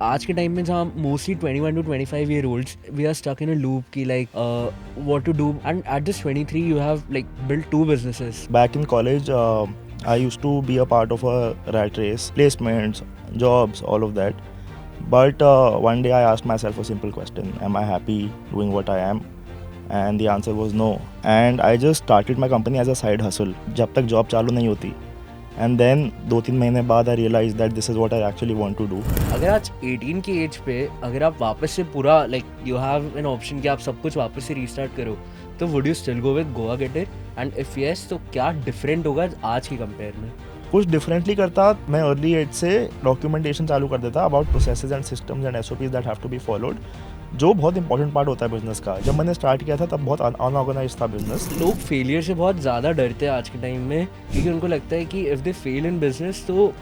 आज के टाइम में जहाँ mostly 21 to 25 year olds we are stuck in a loop की like what to do, and at this 23 you have like built two businesses. Back in college, I used to be a part of a rat race, placements, jobs, all of that. But one day I asked myself a simple question: am I happy doing what I am? And the answer was no. And I just started my company as a side hustle. जब तक job चालू नहीं होती. And then 2-3 महीने बाद I realized that this is what I actually want to do. अगर आज 18 की एज पे अगर आप वापस से पूरा like you have an option कि आप सब कुछ वापस से रीस्टार्ट करो, तो would you still go with Goa get it? And if yes, तो क्या डिफरेंट होगा आज की कंपेयर में? कुछ डिफरेंटली करता, मैं अर्ली एज से डॉक्यूमेंटेशन चालू कर देता about processes and systems and SOPs that have to be followed, जो बहुत इंपॉर्टेंट पार्ट होता है बिजनेस का. जब मैंने स्टार्ट किया था तब बहुत अनऑर्गेनाइज था बिजनेस. लोग फेलियर से बहुत ज़्यादा डरते हैं आज के टाइम में, क्योंकि उनको लगता है कि if they fail in business, तो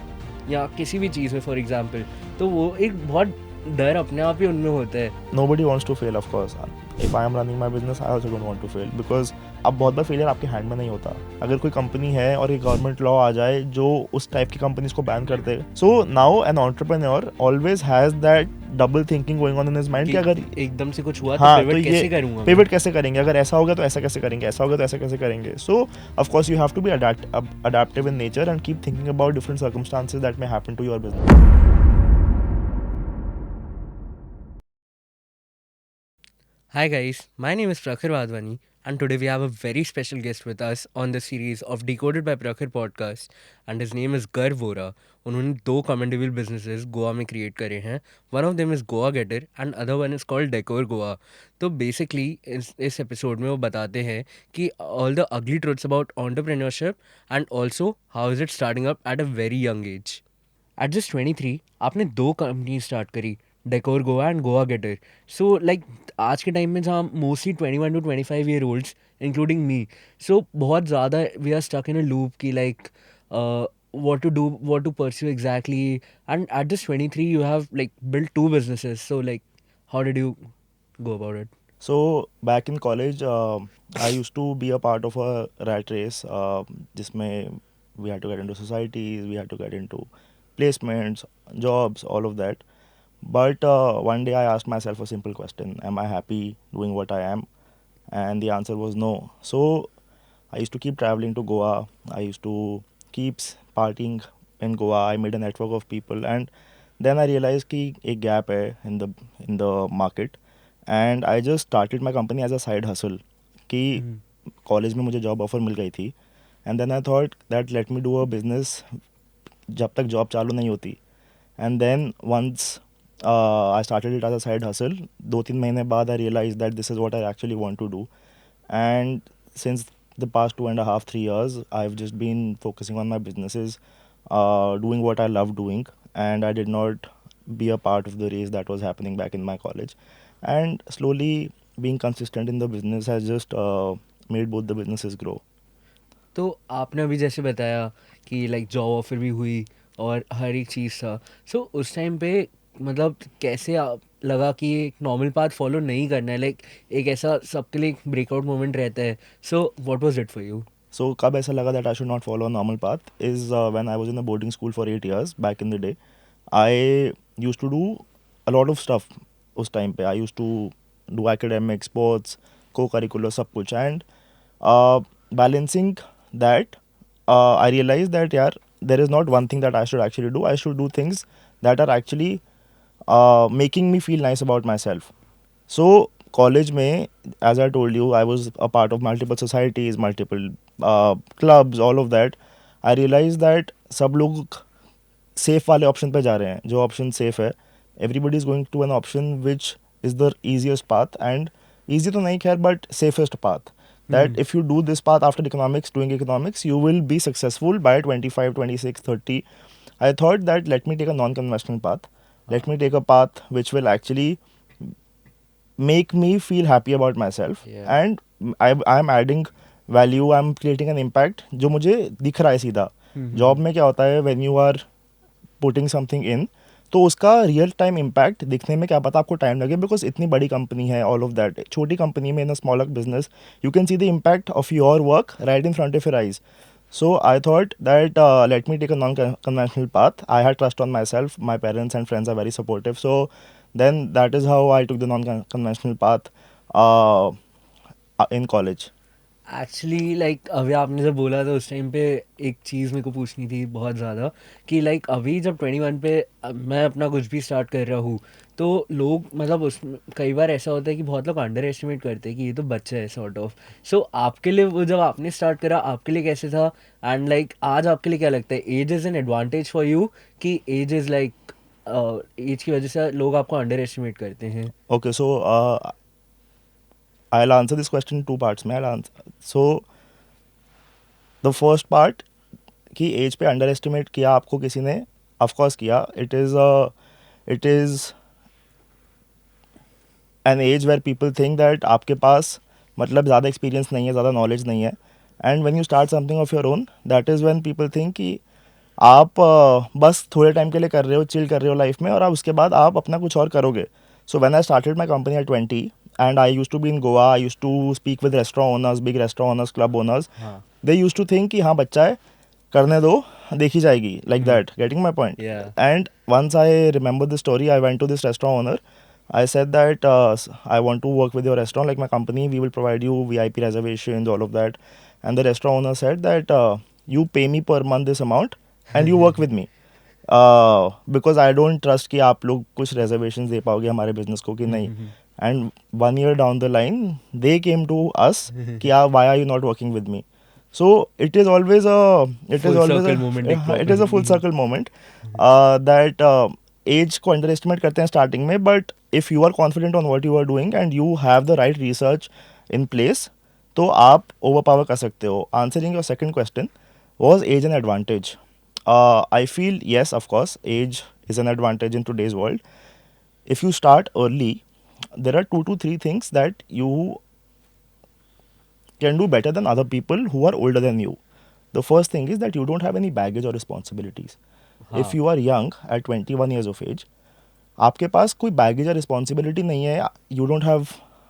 या किसी भी चीज़ में फॉर एग्जांपल, तो वो एक बहुत डर अपने आप ही उनमें होता है. Nobody wants to fail, of course. If I am running my business, I also don't want to fail because अब बहुत बार फेलियर आपके हैंड में नहीं होता. अगर कोई कंपनी है और एक गवर्नमेंट लॉ आ जाए जो उस टाइप की कंपनीज को बैन कर दे, so now an entrepreneur always has that double thinking going on in his mind कि अगर एकदम से कुछ हुआ हाँ, तो पिवट कैसे करूंगा मैं? पिवट कैसे करेंगे, अगर ऐसा हो गया तो ऐसा कैसे करेंगे, ऐसा हो गया तो ऐसा कैसे करेंगे. So of course you have to be adaptive in nature and keep thinking about different circumstances that may happen to your business. Hi guys, my name is Prakhar Wadhwani, and today we have a very special guest with us on the series of Decoded by Prakhar podcast, and his name is Garv Vora. उन्होंने दो commendable businesses Goa में create करे हैं. One of them is Goa गेटर and other one is called decor Goa. तो basically इस episode में वो बताते हैं कि all the ugly truths about entrepreneurship and also how is it starting up at a very young age. At just 23 आपने दो company start करी, decor Goa and Goa getter. So like आज के टाइम में जहाँ mostly 21 to 25 year olds including me, so बहुत ज़्यादा we are stuck in a loop की like what to do, what to pursue exactly. And at this 23 you have like built two businesses, so like how did you go about it? So back in college, I used to be a part of a rat race, जिसमें we had to get into societies, we had to get into placements, jobs, all of that. But one day I asked myself a simple question: am I happy doing what I am? And the answer was no. So I used to keep traveling to Goa. I used to keep partying in Goa. I made a network of people, and then I realized कि एक gap है in the market. And I just started my company as a side hustle. कि college में मुझे job offer मिल गई थी, and then I thought that let me do a business जब तक जॉब चालू नहीं होती. And then once I started it as a side hustle. 2-3 महीने बाद I realise that this is what I actually want to do. And since the past 2.5-3 years, I've just been focusing on my businesses, doing what I love doing, and I did not be a part of the race that was happening back in my college. And slowly being consistent in the business has just made both the businesses grow. तो आपने अभी जैसे बताया कि like job offer भी हुई और हर एक चीज़ था, सो उस टाइम पे मतलब कैसे आप लगा कि एक नॉर्मल पाथ फॉलो नहीं करना है, लाइक एक ऐसा सबके लिए एक ब्रेकआउट मोमेंट रहता है. So what was it for you? So कब ऐसा लगा that I should not follow a normal path is when I was in a boarding school for 8 years back in the day. I used to do a lot of stuff उस time पे. I used to do academic, sports, co-curricular सब कुछ, and balancing that, I realized that यार there is not one thing that I should actually do. I should do things that are actually making me feel nice about myself. So college में, as I told you, I was a part of multiple societies, multiple clubs, all of that. I realized that सब लोग safe वाले option पे जा रहे हैं, जो option safe है. Everybody is going to an option which is the easiest path, and easy तो नहीं खैर, but safest path. That if you do this path after economics, doing economics, you will be successful by 25, 26, 30. I thought that let me take a non-conventional path. Let me take a path which will actually make me feel happy about myself. Yeah. And I'm adding value, I'm creating an impact जो मुझे दिख रहा है सीधा. Job में क्या होता है, when you are putting something in, तो उसका रियल टाइम इम्पैक्ट दिखने में क्या पता आपको टाइम लगे, बिकॉज इतनी बड़ी कंपनी है, ऑल ऑफ दैट. छोटी कंपनी में, in a smaller business, you can see the impact of your work right in front of your eyes. So I thought that let me take a non-conventional path. I had trust on myself. My parents and friends are very supportive. So then that is how I took the non-conventional path uh, in college. Actually like अभी आपने जब बोला था उस time पे एक चीज़ मेरे को पूछनी थी बहुत ज़्यादा कि लाइक अभी जब 21 पे मैं अपना कुछ भी स्टार्ट कर रहा हूँ तो लोग मतलब उस कई बार ऐसा होता है कि बहुत लोग अंडर एस्टिमेट करते हैं कि ये तो बच्चा है सॉर्ट ऑफ सो आपके लिए वो जब आपने स्टार्ट करा आपके लिए कैसे था एंड लाइक आज आपके लिए क्या लगता है age is an advantage for you कि एज इज़ लाइक एज की वजह से लोग आपको अंडर एस्टिमेट करते हैं. Okay, so I'll answer this question in two parts. I'll answer. So the first part कि एज पे अंडर एस्टिमेट किया आपको किसी ने, ऑफ कोर्स किया. It is an age where people think that आपके पास मतलब ज़्यादा एक्सपीरियंस नहीं है, ज़्यादा नॉलेज नहीं है. And when you start something of your own, that is when people think कि आप बस थोड़े टाइम के लिए कर रहे हो, चिल कर रहे हो लाइफ में, और आप उसके बाद आप अपना कुछ और करोगे. So when I started my company at 20 and I use to be in Goa, I use to speak with restaurant owners, big restaurant owners, club owners. हाँ. दे यूज टू थिंक कि हाँ बच्चा है, करने दो, देखी जाएगी, like that. Getting my point. Yeah. And once I remember the story, I went to this restaurant owner. I said that I want to work with your restaurant, like my company. We will provide you VIP reservations, all of that. And the restaurant owner said that you pay me per month this amount, and you work with me. Because I don't trust कि आप लोग कुछ reservations दे पाओगे हमारे business को कि नहीं. And 1 year down the line, they came to us कि why are you not working with me? So it is always Full circle moment एक it is a full proper. circle moment that age को underestimate करते हैं starting में. But if you are confident on what you are doing and you have the right research in place, तो आप overpower कर सकते हो. Answering your second question, was age an advantage? I feel yes, of course age is an advantage in today's world. If you start early, there are 2 to 3 things that you can do better than other people who are older than you. The first thing is that you don't have any baggage or responsibilities. If हाँ. you are young at 21 years of age, आपके पास कोई baggage या responsibility नहीं है. You don't have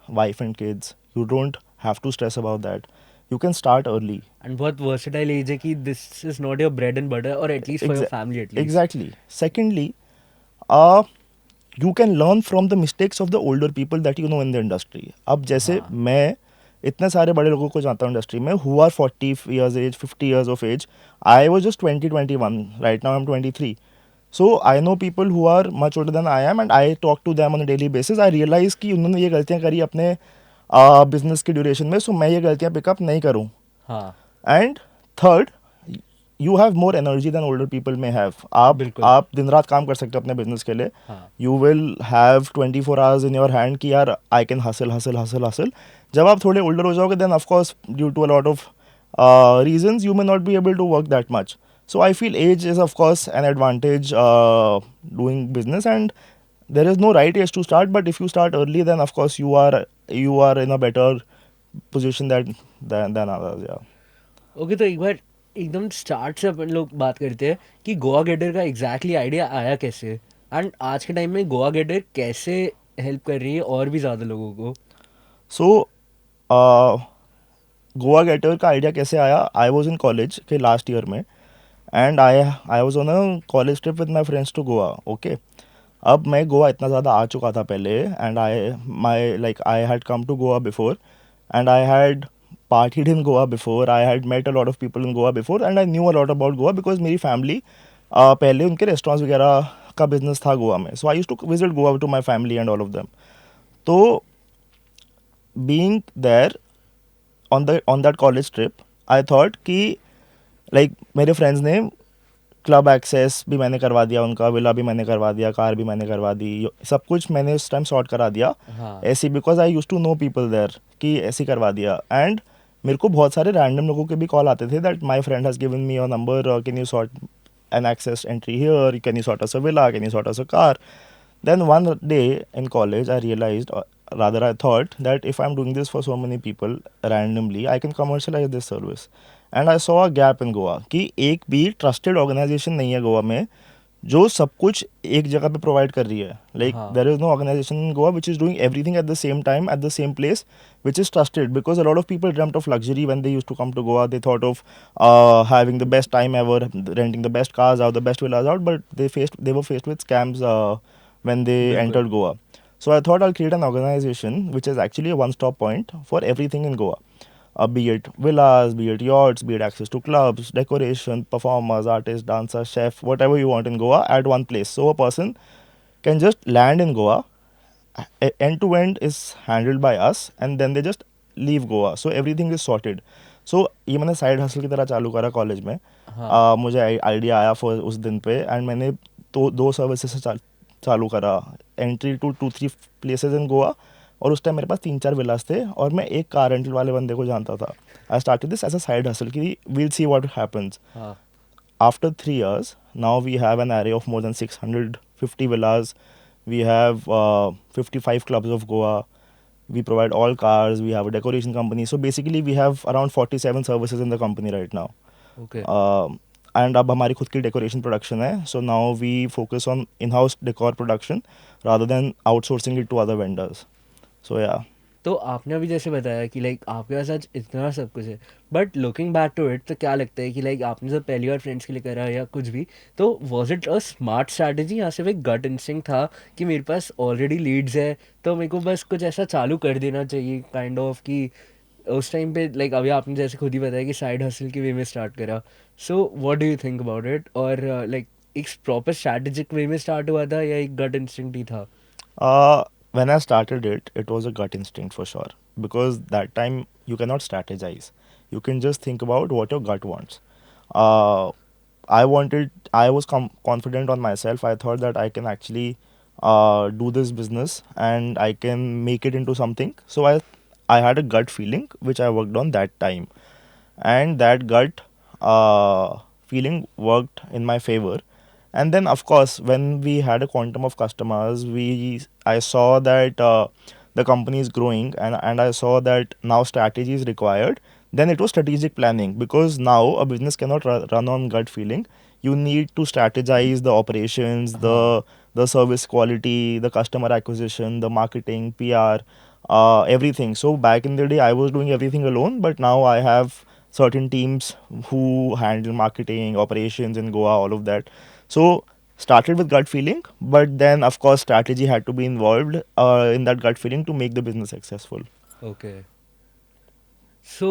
wife and kids, you don't have to stress about that. You can start early. And बहुत versatile edge है कि this is not your bread and butter और at least for your family at least. Exactly. Secondly, you can learn from the mistakes of the older people that you know in the industry. अब जैसे हाँ. मैं इतने सारे बड़े लोगों को जानता हूँ इंडस्ट्री में, who are 40 years age, 50 years of age. I was just 20, 21. Right now I am 23. So I know people who are much older than I am, and I talk to them on a daily basis. I realize कि उन्होंने ये गलतियाँ करी अपने business की duration में, सो मैं ये गलतियाँ पिकअप नहीं करूँ. हाँ. And third, you have more energy than older people may have. बिल्कुल. आप दिन रात काम कर सकते हो अपने बिजनेस के लिए. हाँ. You will have 24 hours in your hand कि यार I can hustle hustle hustle hustle. जब आप थोड़े ओल्डर हो जाओगे, then of course due to a lot of reasons you may not be able to work that much. So I feel age is of course an advantage doing business, and there is no right age to start. But if you start early, then of course you are in a better position than others. Yeah. Okay तो एक बार एकदम start से अपन लोग बात करते हैं कि गोवा गेटर का एग्जैक्टली आइडिया आया कैसे एंड आज के टाइम में गोवा गेटर कैसे हेल्प कर रही है और भी ज़्यादा लोगों को. So गोवा गेटर का आइडिया कैसे आया? आई वॉज इन कॉलेज के लास्ट ईयर में, and I was on a college trip with my friends to Goa. Okay. अब मैं गोवा इतना ज़्यादा आ चुका था पहले, and I had come to Goa before, and I had partied in Goa before. I had met a lot of people in Goa before, and I knew a lot about Goa because मेरी family पहले उनके restaurants वगैरह का business था गोवा में. So I use to visit Goa to my family and all of them. तो being there on that college trip, I thought कि like मेरे फ्रेंड्स ने क्लब एक्सेस भी मैंने करवा दिया, उनका विला भी मैंने करवा दिया, कार भी मैंने करवा दी, सब कुछ मैंने उस टाइम सॉर्ट करा दिया. हाँ. ऐसी because I use to know people there कि ऐसी करवा दिया. एंड मेरे को बहुत सारे रैंडम लोगों के भी कॉल आते थे that my friend has given me your number, can you sort an access entry here, can you sort us a villa, can you sort us a car. Then one day in college I realized, or rather I thought, that if I'm doing this for so many people randomly, I can commercialize this service. And I saw a gap in Goa कि एक भी trusted organisation नहीं है गोवा में जो सब कुछ एक जगह पे प्रोवाइड कर रही है. Like हाँ. there is no organization in Goa which is doing everything at the same time at the same place, which is trusted, because a lot of people dreamt of luxury when they used to come to Goa. They thought of having the best time ever, renting the best cars out, the best villas out, but they were faced with scams when they बिल्कुल. entered Goa. So I thought I'll create an organization which is actually a one-stop point for everything in Goa. Be it villas, be it yachts, be it access to clubs, decoration, performers, artists, dancers, chef, whatever you want in Goa at one place. So a person can just land in Goa, end to end is handled by us, and then they just leave Goa. So everything is sorted. So ये मैंने side hustle की तरह चालू करा college में. हाँ. मुझे idea आया फॉर उस दिन पे, एंड मैंने तो दो सर्विसेज से चालू करा. Entry to 2-3 places in Goa, और उस टाइम मेरे पास 3-4 विलास थे, और मैं एक कार रेंटल वाले बंदे को जानता था. I started this as a side hustle कि वील सी व्हाट हैपेंस. हाँ. After 3 years, now we have an array of more than 650 villas. We have 55 clubs of Goa. We provide all cars. We have a decoration company. So basically, we have around 47 services in the company right now. Okay. And अब हमारी खुद की decoration production है. So now we focus on in-house decor production rather than outsourcing it to other vendors. So yeah. तो आपने अभी जैसे बताया कि लाइक आपके पास आज इतना सब कुछ है, but looking back to it तो क्या लगता है कि लाइक आपने जब पहली बार फ्रेंड्स के लिए करा या कुछ भी, तो was it a smart strategy या सिर्फ एक गट इंस्टिंक्ट था कि मेरे पास ऑलरेडी लीड्स है तो मेरे को बस कुछ ऐसा चालू कर देना चाहिए काइंड ऑफ कि उस टाइम पे लाइक अभी आपने जैसे खुद ही बताया कि साइड हसल के वे में स्टार्ट करा. So what do you think about it, और लाइक एक प्रॉपर स्ट्रैटेजिक वे में स्टार्ट हुआ था या एक गट इंस्टिंक्ट ही था? Uh, when I started it, it was a gut instinct for sure. Because that time you cannot strategize. You can just think about what your gut wants. Uh, I was confident on myself. I thought that I can actually do this business and I can make it into something. So I had a gut feeling which I worked on that time, and that gut feeling worked in my favor. And then of course when we had a quantum of customers, we I saw that the company is growing, and I saw that now strategy is required. Then it was strategic planning, because now a business cannot run on gut feeling. You need to strategize the operations, हाँ. the service quality, the customer acquisition, the marketing, PR, everything. So back in the day I was doing everything alone, but now I have certain teams who handle marketing, operations in Goa, all of that. So started with gut feeling, but then of course strategy had to be involved in that gut feeling to make the business successful. Okay. So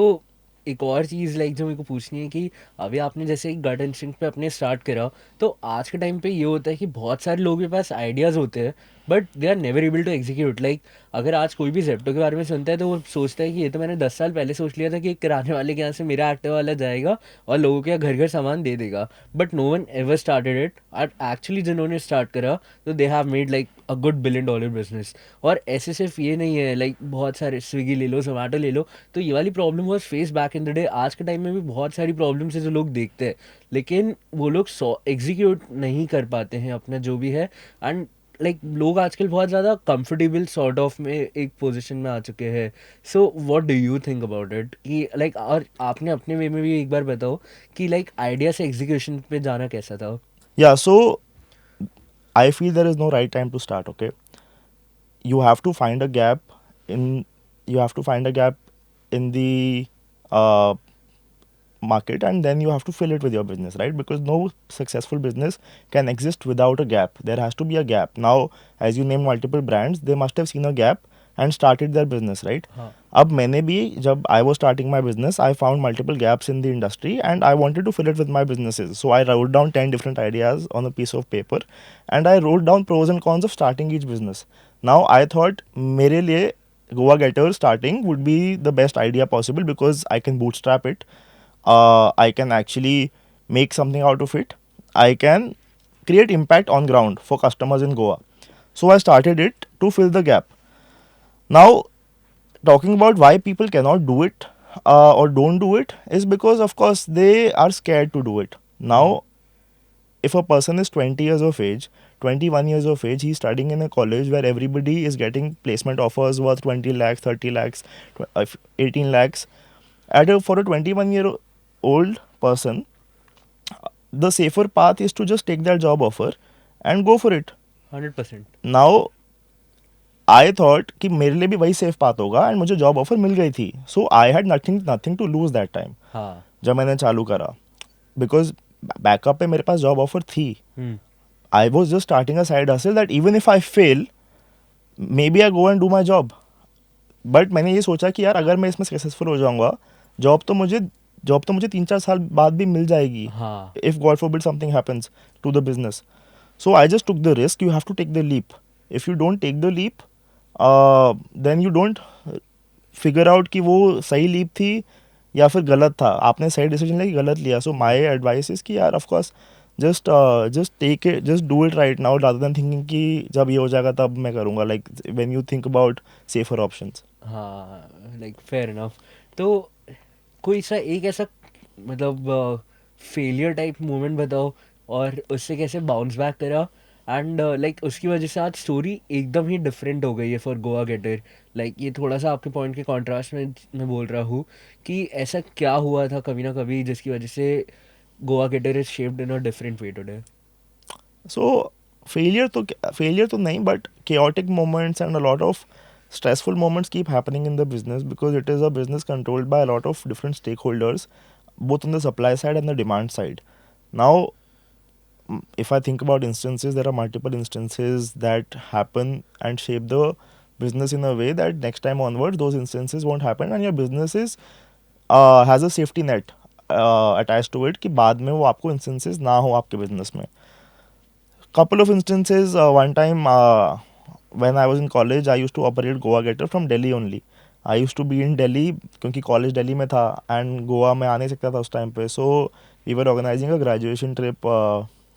एक और चीज़ like जो मेरे को पूछनी है कि अभी आपने जैसे एक गट इंस्टिंक्ट पे अपने स्टार्ट करा, तो आज के टाइम पे ये होता है कि बहुत सारे लोगों के पास आइडियाज़ होते हैं but they are never able to execute. Like अगर आज कोई भी जेप्टो के बारे में सुनता है तो वो सोचता है कि ये तो मैंने 10 साल पहले सोच लिया था कि एक किराने वाले के यहाँ से मेरा एक्टिव वाला जाएगा और लोगों के यहाँ घर घर सामान दे देगा. But no one ever started it. और एक्चुअली जिन्होंने स्टार्ट करा तो they have made like a good $1 billion business. और ऐसे सिर्फ ये नहीं है, लाइक बहुत सारे स्विगी ले लो, जोमेटो ले लो, तो ये वाली problem was face back in the day. आज के टाइम में भी बहुत सारी प्रॉब्लम्स है जो लोग देखते हैं लेकिन वो लोग एग्जीक्यूट नहीं कर पाते हैं अपना जो भी है. एंड लाइक लोग आजकल बहुत ज़्यादा कंफर्टेबल सॉर्ट ऑफ में एक पोजीशन में आ चुके हैं. So what do you think about it कि लाइक, और आपने अपने वे में भी एक बार बताओ कि लाइक आइडिया से एग्जीक्यूशन पे जाना कैसा था? Yeah, so I feel there is no right time to start. Okay, you have to find a gap in you have to find a gap in the uh, market, and then you have to fill it with your business, right? Because no successful business can exist without a gap. There has to be a gap. Now as you name multiple brands, they must have seen a gap and started their business, right? हाँ. अब मैंने भी जब I was starting my business, I found multiple gaps in the industry and I wanted to fill it with my businesses. So I wrote down 10 different ideas on a piece of paper, and I wrote down pros and cons of starting each business. Now I thought मेरे लिए Goa Getter starting would be the best idea possible, because I can bootstrap it. I can actually make something out of it. I can create impact on ground for customers in Goa. So I started it to fill the gap. Now, talking about why people cannot do it or don't do it is because, of course, they are scared to do it. हाँ. Now, if a person is 20 years of age, 21 years of age, he's studying in a college where everybody is getting placement offers worth 20 lakhs, 30 lakhs, 18 lakhs. For a 21-year-old person, the safer path is to just take that job offer and go for it. 100%. Now I thought कि मेरे लिए भी वही safe path होगा and मुझे job offer मिल गई थी. So I had nothing to lose that time हाँ. जब मैंने चालू करा, बिकॉज बैकअप पे मेरे पास जॉब ऑफर थी. हम्म. I was just starting a side hustle that even if I fail, maybe I go and do my job. But मैंने ये सोचा कि यार अगर मैं इसमें सक्सेसफुल हो जाऊंगा, जॉब तो मुझे 3-4 साल बाद भी मिल जाएगी. हाँ. If God forbid something happens to the business. So I just took the risk. You have to take the leap. If you don't take the leap, then you don't figure out कि वो सही leap थी या फिर गलत था. आपने सही डिसीजन लिया कि गलत लिया. सो माय एडवाइस इज कि यार of course just take it, just do it right now rather than thinking कि जब ये हो जाएगा तब मैं करूँगा. Like when you think about safer options. हाँ, लाइक फेयर इनफ. तो कोई सा एक ऐसा मतलब फेलियर टाइप मोमेंट बताओ और उससे कैसे बाउंस बैक करा एंड लाइक उसकी वजह से आज स्टोरी एकदम ही डिफरेंट हो गई है फॉर गोवा गेटर. लाइक ये थोड़ा सा आपके पॉइंट के कॉन्ट्रास्ट में मैं बोल रहा हूँ कि ऐसा क्या हुआ था कभी ना कभी जिसकी वजह से Goa Getter is shaped in a different way today. So failure तो नहीं, but chaotic moments and a lot of stressful moments keep happening in the business because it is a business controlled by a lot of different stakeholders, both on the supply side and the demand side. Now, if I think about instances, there are multiple instances that happen and shape the business in a way that next time onwards those instances won't happen and your business is has a safety net attached to it कि बाद में वो आपको instances ना हो आपके business में. Couple of instances. One time when I was in college, I used to operate Goa Getter from Delhi only. I used to be in Delhi क्योंकि college Delhi में था and गोवा में आ नहीं सकता था उस time पे. So we were organizing a graduation trip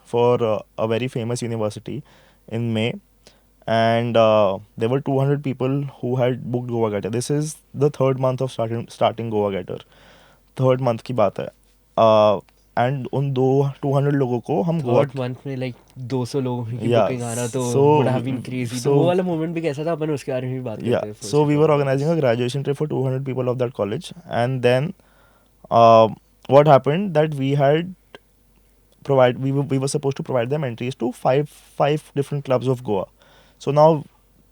for a very famous university in May, and there were 200 people who had booked Goa Getter. This is the third month of starting Goa Getter. Third month की बात है. And उन 200 लोगों को हम Goa. Third month में like 200 लोगों की Yeah, बुकिंग आना तो so would have been crazy. तो वो वाला मोमेंट भी कैसा था अपन उसके बारे में भी बात yeah, करते हैं so we were organizing a graduation trip for 200 people of that college, and then uh, what happened that we were supposed to provide them entries to five different clubs of Goa. So now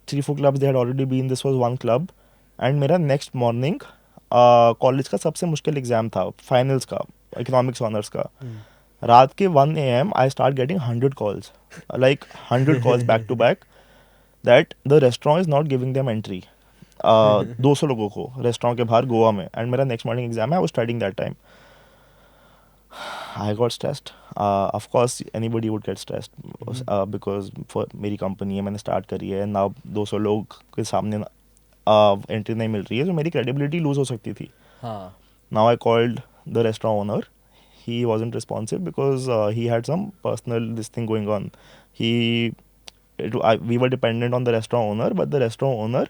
3-4 clubs they had already been. This was one club, and मेरा next morning college का सबसे मुश्किल exam था, finals का, economics honours का. रात के 1 AM I start getting 100 calls, like 100 calls back to back that the restaurant is not giving them entry. 200 लोगों को रेस्टोरेंट के बाहर गोवा में. एंड मेरा नेक्स्ट मॉर्निंग एग्जाम है. I was studying that time. I got stressed. Of course, anybody would get stressed because for मेरी company है, मैंने स्टार्ट करी है, now 200 लोग के सामने एंट्री नहीं मिल रही है, तो मेरी क्रेडिबिलिटी लूज हो सकती थी. हाँ. Now I called the restaurant owner. He wasn't responsive because he had some personal this thing going on. We were dependent on the restaurant owner, but the restaurant owner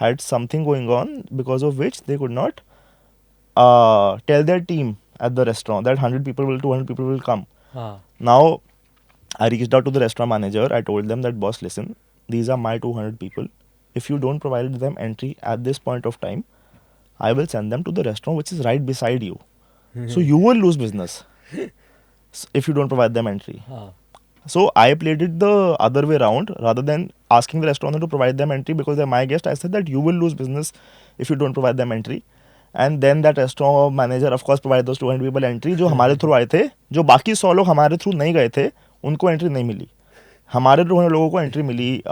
had something going on because of which they could not tell their team at the restaurant that 200 people will come. हाँ. Now I reached out to the restaurant manager. I told them that, boss, listen, these are my 200 people. If you don't provide them entry at this point of time, I will send them to the restaurant which is right beside you. So you will lose business if you don't provide them entry. हाँ. So I played it the other way around. Rather than asking the restaurant to provide them entry because they're my guest, I said that you will lose business if you don't provide them entry. And then that restaurant manager of course provide those 200 people entry जो हमारे through आए थे. जो बाकी 100 लोग हमारे through नहीं गए थे उनको एंट्री नहीं मिली. हमारे 200 लोगों को एंट्री मिली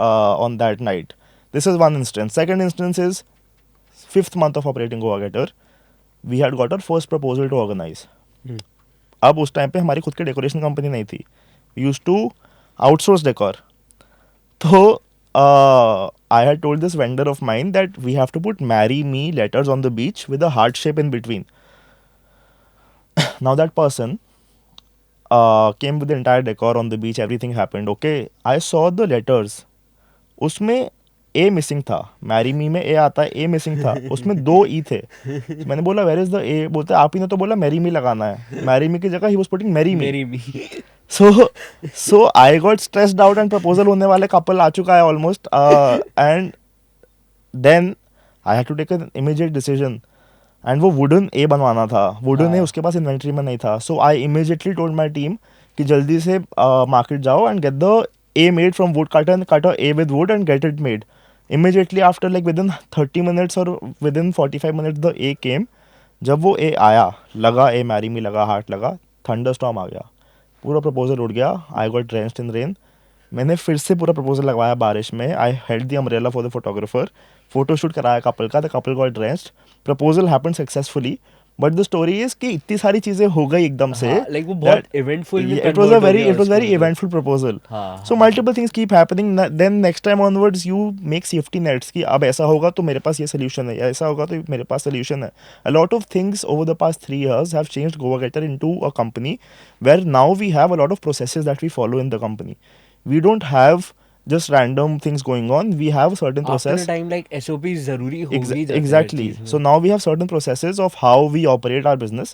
on that night. This is one instance. Second instance is 5th month of operating Goa Getter. We had got our first proposal to organize. अब उस टाइम पे हमारी खुद की डेकोरेशन कंपनी नहीं थी. We used to outsource decor. So I had told this vendor of mine that we have to put "Marry Me" letters on the beach with a heart shape in between. Now that person came with the entire decor on the beach. Everything happened. Okay, I saw the letters. उसमें ए missing था. Marry me में ए आता है, ए missing था. उसमें 2 ई थे. So मैंने बोला वेयर इज द ए. बोलते आप ही ने तो बोला मैरी मी लगाना है. मैरी मी की जगह he was putting marry me. मेरी भी. So I got stressed out and proposal होने वाले couple आ चुका है almost. And then I had to take an immediate decision. And वो wooden A बनवाना था. wooden A उसके पास inventory में नहीं था. So I immediately told my team कि जल्दी से मार्केट जाओ and get the a made from wood cutter, cut a a with wood and get it made immediately after, like within 30 minutes और within 45 minutes the a came. जब वो ए आया, लगा ए marry me, लगा heart लगा, thunder storm आ गया, पूरा proposal उड़ गया. I got drenched in rain. मैंने फिर से पूरा प्रपोजल लगवाया बारिश में. I held the umbrella for the photographer. Photo shoot कराया कपल का, the couple got drenched. Proposal happened successfully. But the story is कि इतनी सारी चीजें हो गई एकदम से हाँ, like वो बहुत that इवेंटफुल में it was a कन्वर्ट हो very गया it was उसका very मतलब. eventful proposal. हाँ So हाँ multiple things keep happening. Then next time onwards you make safety nets कि अब ऐसा होगा तो मेरे पास ये solution है, या ऐसा होगा तो मेरे पास solution है. A lot of things over the past 3 years have changed GoaGetter into a company where now we have a lot of processes that we follow in the company. We don't have just random things going on. We have a certain after a process. Time like SOP जरूरी हो ही जाते हैं हर Exactly. चीज So में. now we have certain processes of how we operate our business,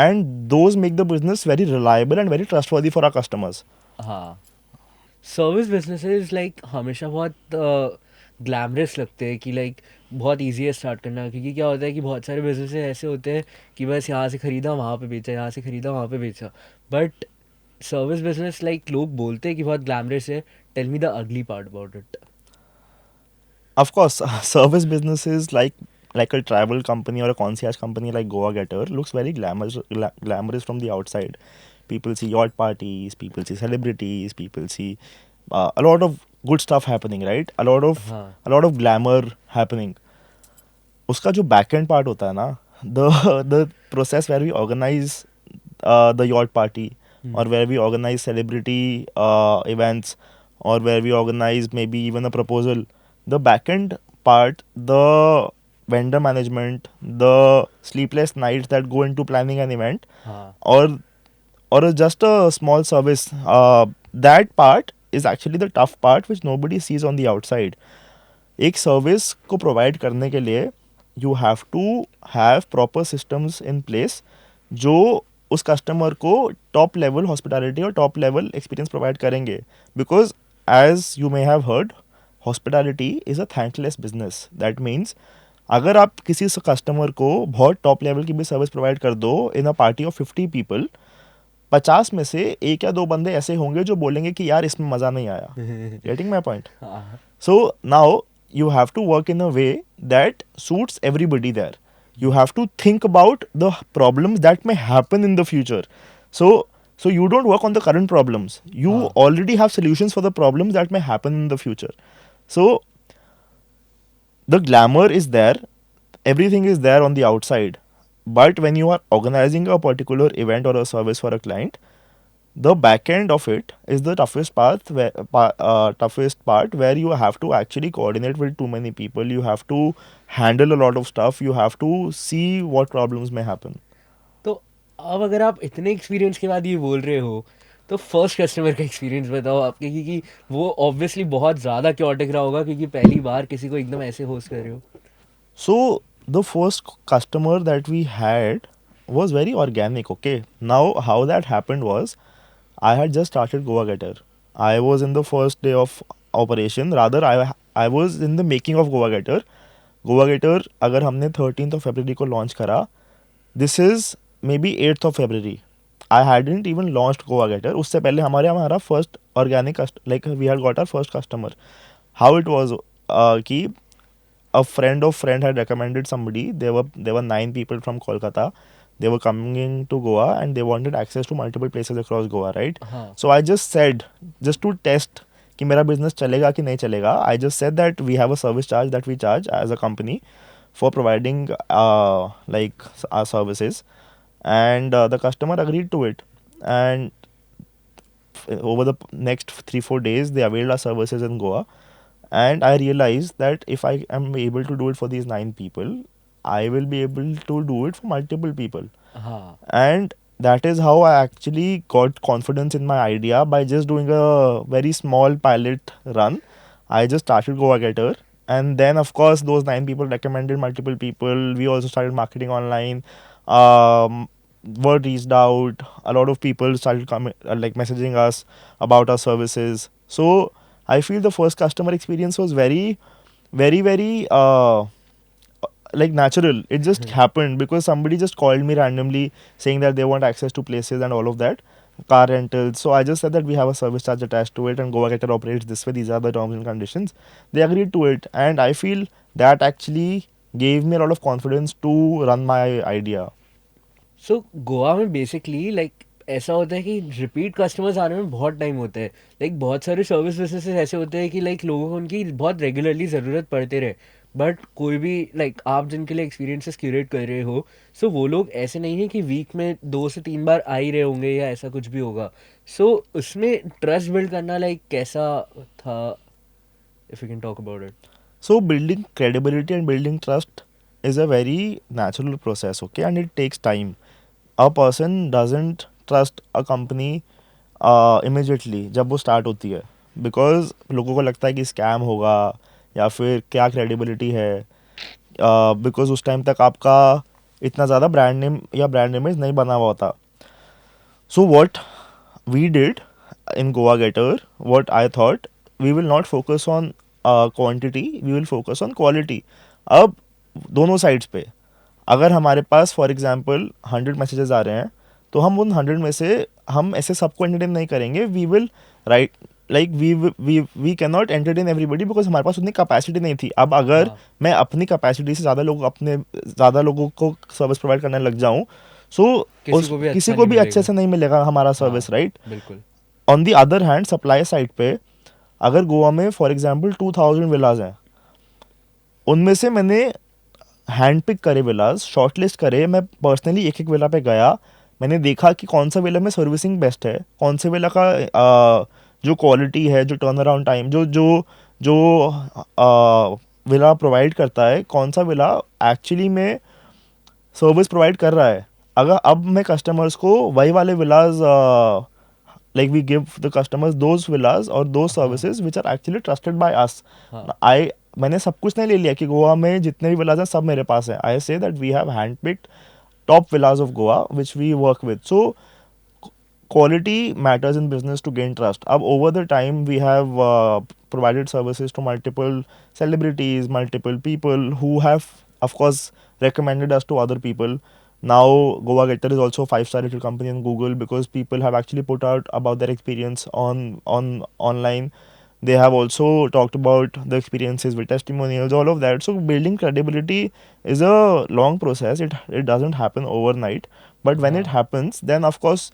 and those make the business very reliable and very trustworthy for our customers. हाँ, service businesses like हमेशा बहुत glamorous लगते हैं कि लाइक बहुत easy है start करना, क्योंकि क्या होता है कि बहुत सारे बिजनेस ऐसे होते हैं कि बस यहाँ से ख़रीदा वहाँ पे बेचा, यहाँ से ख़रीदा वहाँ पे बेचा. बट सर्विस बिजनेस लाइक लोग बोलते हैं कि बहुत ग्लैमरस है. Tell me the ugly part about it. Of course, service businesses like a travel company or a concierge company like Goa Getter looks very glamorous from the outside. People see yacht parties, people see celebrities, people see a lot of good stuff happening, right? हाँ. A lot of glamour happening. उसका जो back and part होता है ना, the process where we organize the yacht party, hmm. or where we organize celebrity events, or where we organize maybe even a proposal, the backend part, the vendor management, the sleepless nights that go into planning an event, हाँ. or just a small service, that part is actually the tough part which nobody sees on the outside. एक service को provide करने के लिए you have to have proper systems in place जो उस customer को top level hospitality और top level experience provide करेंगे. Because as you may have heard, hospitality is a thankless business. That means अगर आप किसी कस्टमर को बहुत टॉप लेवल की भी सर्विस प्रोवाइड कर दो इन अ पार्टी ऑफ 50 पीपल, 50 में से एक या दो बंदे ऐसे होंगे जो बोलेंगे कि यार इसमें मज़ा नहीं आया. Getting my point? हाँ. So now you have to work in a way that suits everybody there. You have to think about the problems that may happen in the future. So you don't work on the current problems. You हाँ. already have solutions for the problems that may happen in the future. So the glamour is there, everything is there on the outside. But when you are organizing a particular event or a service for a client, the back end of it is the toughest part where you have to actually coordinate with too many people. You have to handle a lot of stuff. You have to see what problems may happen. तो अब अगर आप इतने experience के बाद ये बोल रहे हो, तो फर्स्ट कस्टमर का एक्सपीरियंस बताओ आपके, क्योंकि वो ऑब्वियसली बहुत ज़्यादा क्योटिक रहा होगा, क्योंकि पहली बार किसी को एकदम ऐसे होस्ट कर रहे हो. So the first customer that we had was very organic. Okay, now how that happened was I had just started Goa Getter. I was in the first day of operation. Rather, I was in the making of Goa Getter. Goa गेटर अगर हमने 13th of February को launch करा, this is may be 8th of February. I hadn't even launched Goa Getter. उससे पहले हमारा first organic like we had got our first customer. How it was कि a friend of friend had recommended somebody. There were 9 people from Kolkata. They were coming to Goa and they wanted access to multiple places across Goa, right? हाँ. So I just said, just to test कि मेरा business चलेगा कि नहीं चलेगा, I just said that we have a service charge that we charge as a company for providing like our services, and the customer agreed to it. And over the next 3-4 days, they availed our services in Goa. And I realized that if I am able to do it for these 9 people, I will be able to do it for multiple people. हाँ. And that is how I actually got confidence in my idea by just doing a very small pilot run. I just started Goa Getter. And then, of course, those 9 people recommended multiple people. We also started marketing online. Word reached out. A lot of people started coming, like messaging us about our services. So I feel the first customer experience was very, very, very like natural. It just happened because somebody just called me randomly saying that they want access to places and all of that. car rentals. So I just said that we have a service charge attached to it, and Goa Getter operates this way. These are the terms and conditions. They agreed to it, and I feel that actually gave me a lot of confidence to run my idea. सो गोवा में basically like ऐसा होता है कि repeat customers आने में बहुत time होता है. लाइक बहुत सारे सर्विस बिजनेसेस ऐसे होते हैं कि लाइक लोगों को उनकी बहुत रेगुलरली ज़रूरत पड़ते रहे. बट कोई भी लाइक आप जिनके लिए एक्सपीरियंसेस क्यूरेट कर रहे हो, सो वो लोग ऐसे नहीं है कि वीक में 2 से 3 बार आ ही रहे होंगे या ऐसा कुछ भी होगा. सो उसमें ट्रस्ट बिल्ड करना लाइक कैसा था, if you can talk about it. So building credibility and building trust is a very natural process, okay, and it takes time. A person doesn't trust a company immediately जब वो start होती है, because लोगों को लगता है कि scam होगा या फिर क्या क्रेडिबिलिटी है, बिकॉज उस टाइम तक आपका इतना ज़्यादा ब्रांड नेम या ब्रांड इमेज नहीं बना हुआ होता. So what we did in Goa Getter, what I thought, we will not focus on quantity, we will focus on quality. अब दोनों साइड्स पे अगर हमारे पास फॉर एग्जांपल 100 मैसेजेस आ रहे हैं, तो हम उन 100 में से हम ऐसे सबको एंटरटेन नहीं करेंगे. We will right like we can not entertain everybody, because हमारे पास उतनी कैपेसिटी नहीं थी. अब अगर हाँ, मैं अपनी कैपेसिटी से ज़्यादा लोगों को सर्विस प्रोवाइड करने लग जाऊँ, सो किसी उस को भी किसी अच्छा को नहीं भी अच्छे मिलेगा. से नहीं मिलेगा हमारा हाँ, सर्विस, राइट. बिल्कुल. On the other hand supply side पे अगर गोवा में फॉर एग्जांपल 2000 विलाज हैं, उनमें से मैंने हैंड पिक करे विलाज, शॉर्ट लिस्ट करे, मैं पर्सनली एक एक विला पे गया. मैंने देखा कि कौन सा विला में सर्विसिंग बेस्ट है, कौन से विला का जो क्वालिटी है, जो टर्न अराउंड टाइम, जो जो जो विला प्रोवाइड करता है, कौन सा विला एक्चुअली में सर्विस प्रोवाइड कर रहा है. अगर अब मैं कस्टमर्स को वही वाले villas like we give the customers those villas or those हाँ, services which are actually trusted by us. हाँ, I मैंने सब कुछ नहीं ले लिया कि गोवा में जितने भी विलाज हैं सब मेरे पास हैं. I say that we have hand picked top villas of Goa which we work with. So quality matters in business to gain trust. Ab over the time we have provided services to multiple celebrities, multiple people who have of course recommended us to other people. Now Goa Getter is also a 5-star rated company in Google because people have actually put out about their experience on online. They have also talked about the experiences with testimonials, all of that. So building credibility is a long process. It doesn't happen overnight, but when it हाँ. happens, then of course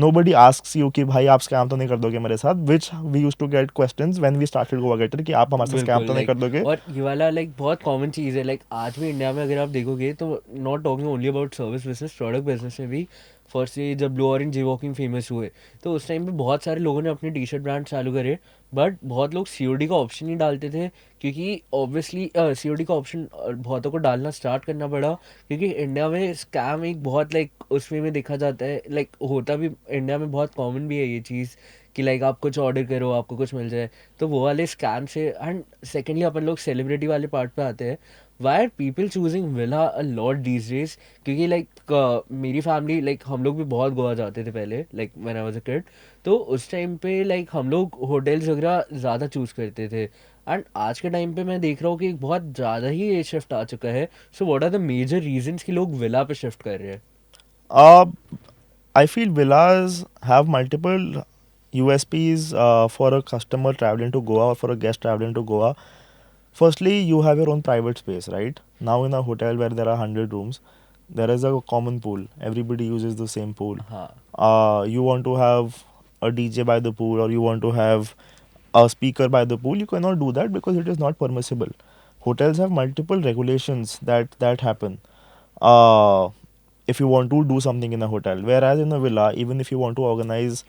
nobody asks you कि भाई आप scam तो नहीं कर दोगे मेरे साथ, which we used to get questions when we started Goa Getter कि आप हमारे साथ स्कैम बिल्कुल तो नहीं लाइक कर दोगे. और ये वाला लाइक बहुत कॉमन चीज़ है. लाइक आज भी इंडिया में अगर आप देखोगे तो not talking only about service business, product business में भी फर्स्टली जब ब्लू ऑरेंज जे वॉकिंग फेमस हुए तो उस टाइम पे बहुत सारे लोगों ने अपने टी शर्ट ब्रांड चालू करे. बट बहुत लोग सीओडी का ऑप्शन नहीं डालते थे क्योंकि ऑब्वियसली सीओडी का ऑप्शन बहुतों को डालना स्टार्ट करना पड़ा क्योंकि इंडिया में स्कैम एक बहुत लाइक उसमें में देखा जाता है. लाइक होता भी इंडिया में बहुत कॉमन भी है ये चीज़ कि लाइक आप कुछ ऑर्डर करो आपको कुछ मिल जाए. तो वो वाले स्कैम से. एंड सेकेंडली अपन लोग सेलिब्रिटी वाले पार्ट पे आते हैं. Why are people choosing villa a lot these days? क्योंकि लाइक मेरी फैमिली लाइक हम लोग भी बहुत गोवा जाते थे पहले like when I was a kid. तो उस टाइम पे लाइक हम लोग होटल्स वगैरह ज़्यादा चूज़ करते थे. एंड आज के टाइम पे मैं देख रहा हूँ कि बहुत ज़्यादा ही ये शिफ्ट आ चुका है. So what are the major reasons कि लोग विला पे शिफ्ट कर रहे हैं? uh, I feel villas have multiple USPs for a customer traveling to Goa or for a guest traveling to Goa. Firstly, you have your own private space, right? Now in a hotel where there are 100 rooms, there is a common pool. Everybody uses the same pool. हाँ, You want to have a DJ by the pool or you want to have a speaker by the pool, you cannot do that because it is not permissible. Hotels have multiple regulations that happen. Uh, if you want to do something in a hotel, whereas in a villa, even if you want to organize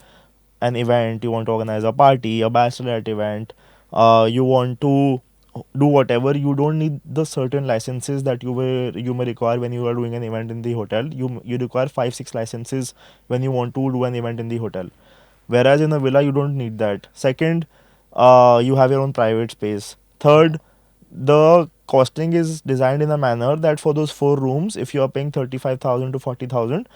an event, you want to organize a party, a bachelorette event, you want to do whatever, you don't need the certain licenses that you may require when you are doing an event in the hotel. You require 5-6 licenses when you want to do an event in the hotel, whereas in a villa you don't need that. Second, you have your own private space. हाँ, Third, the costing is designed in a manner that for those 4 rooms, if you are paying 35,000 to 40,000,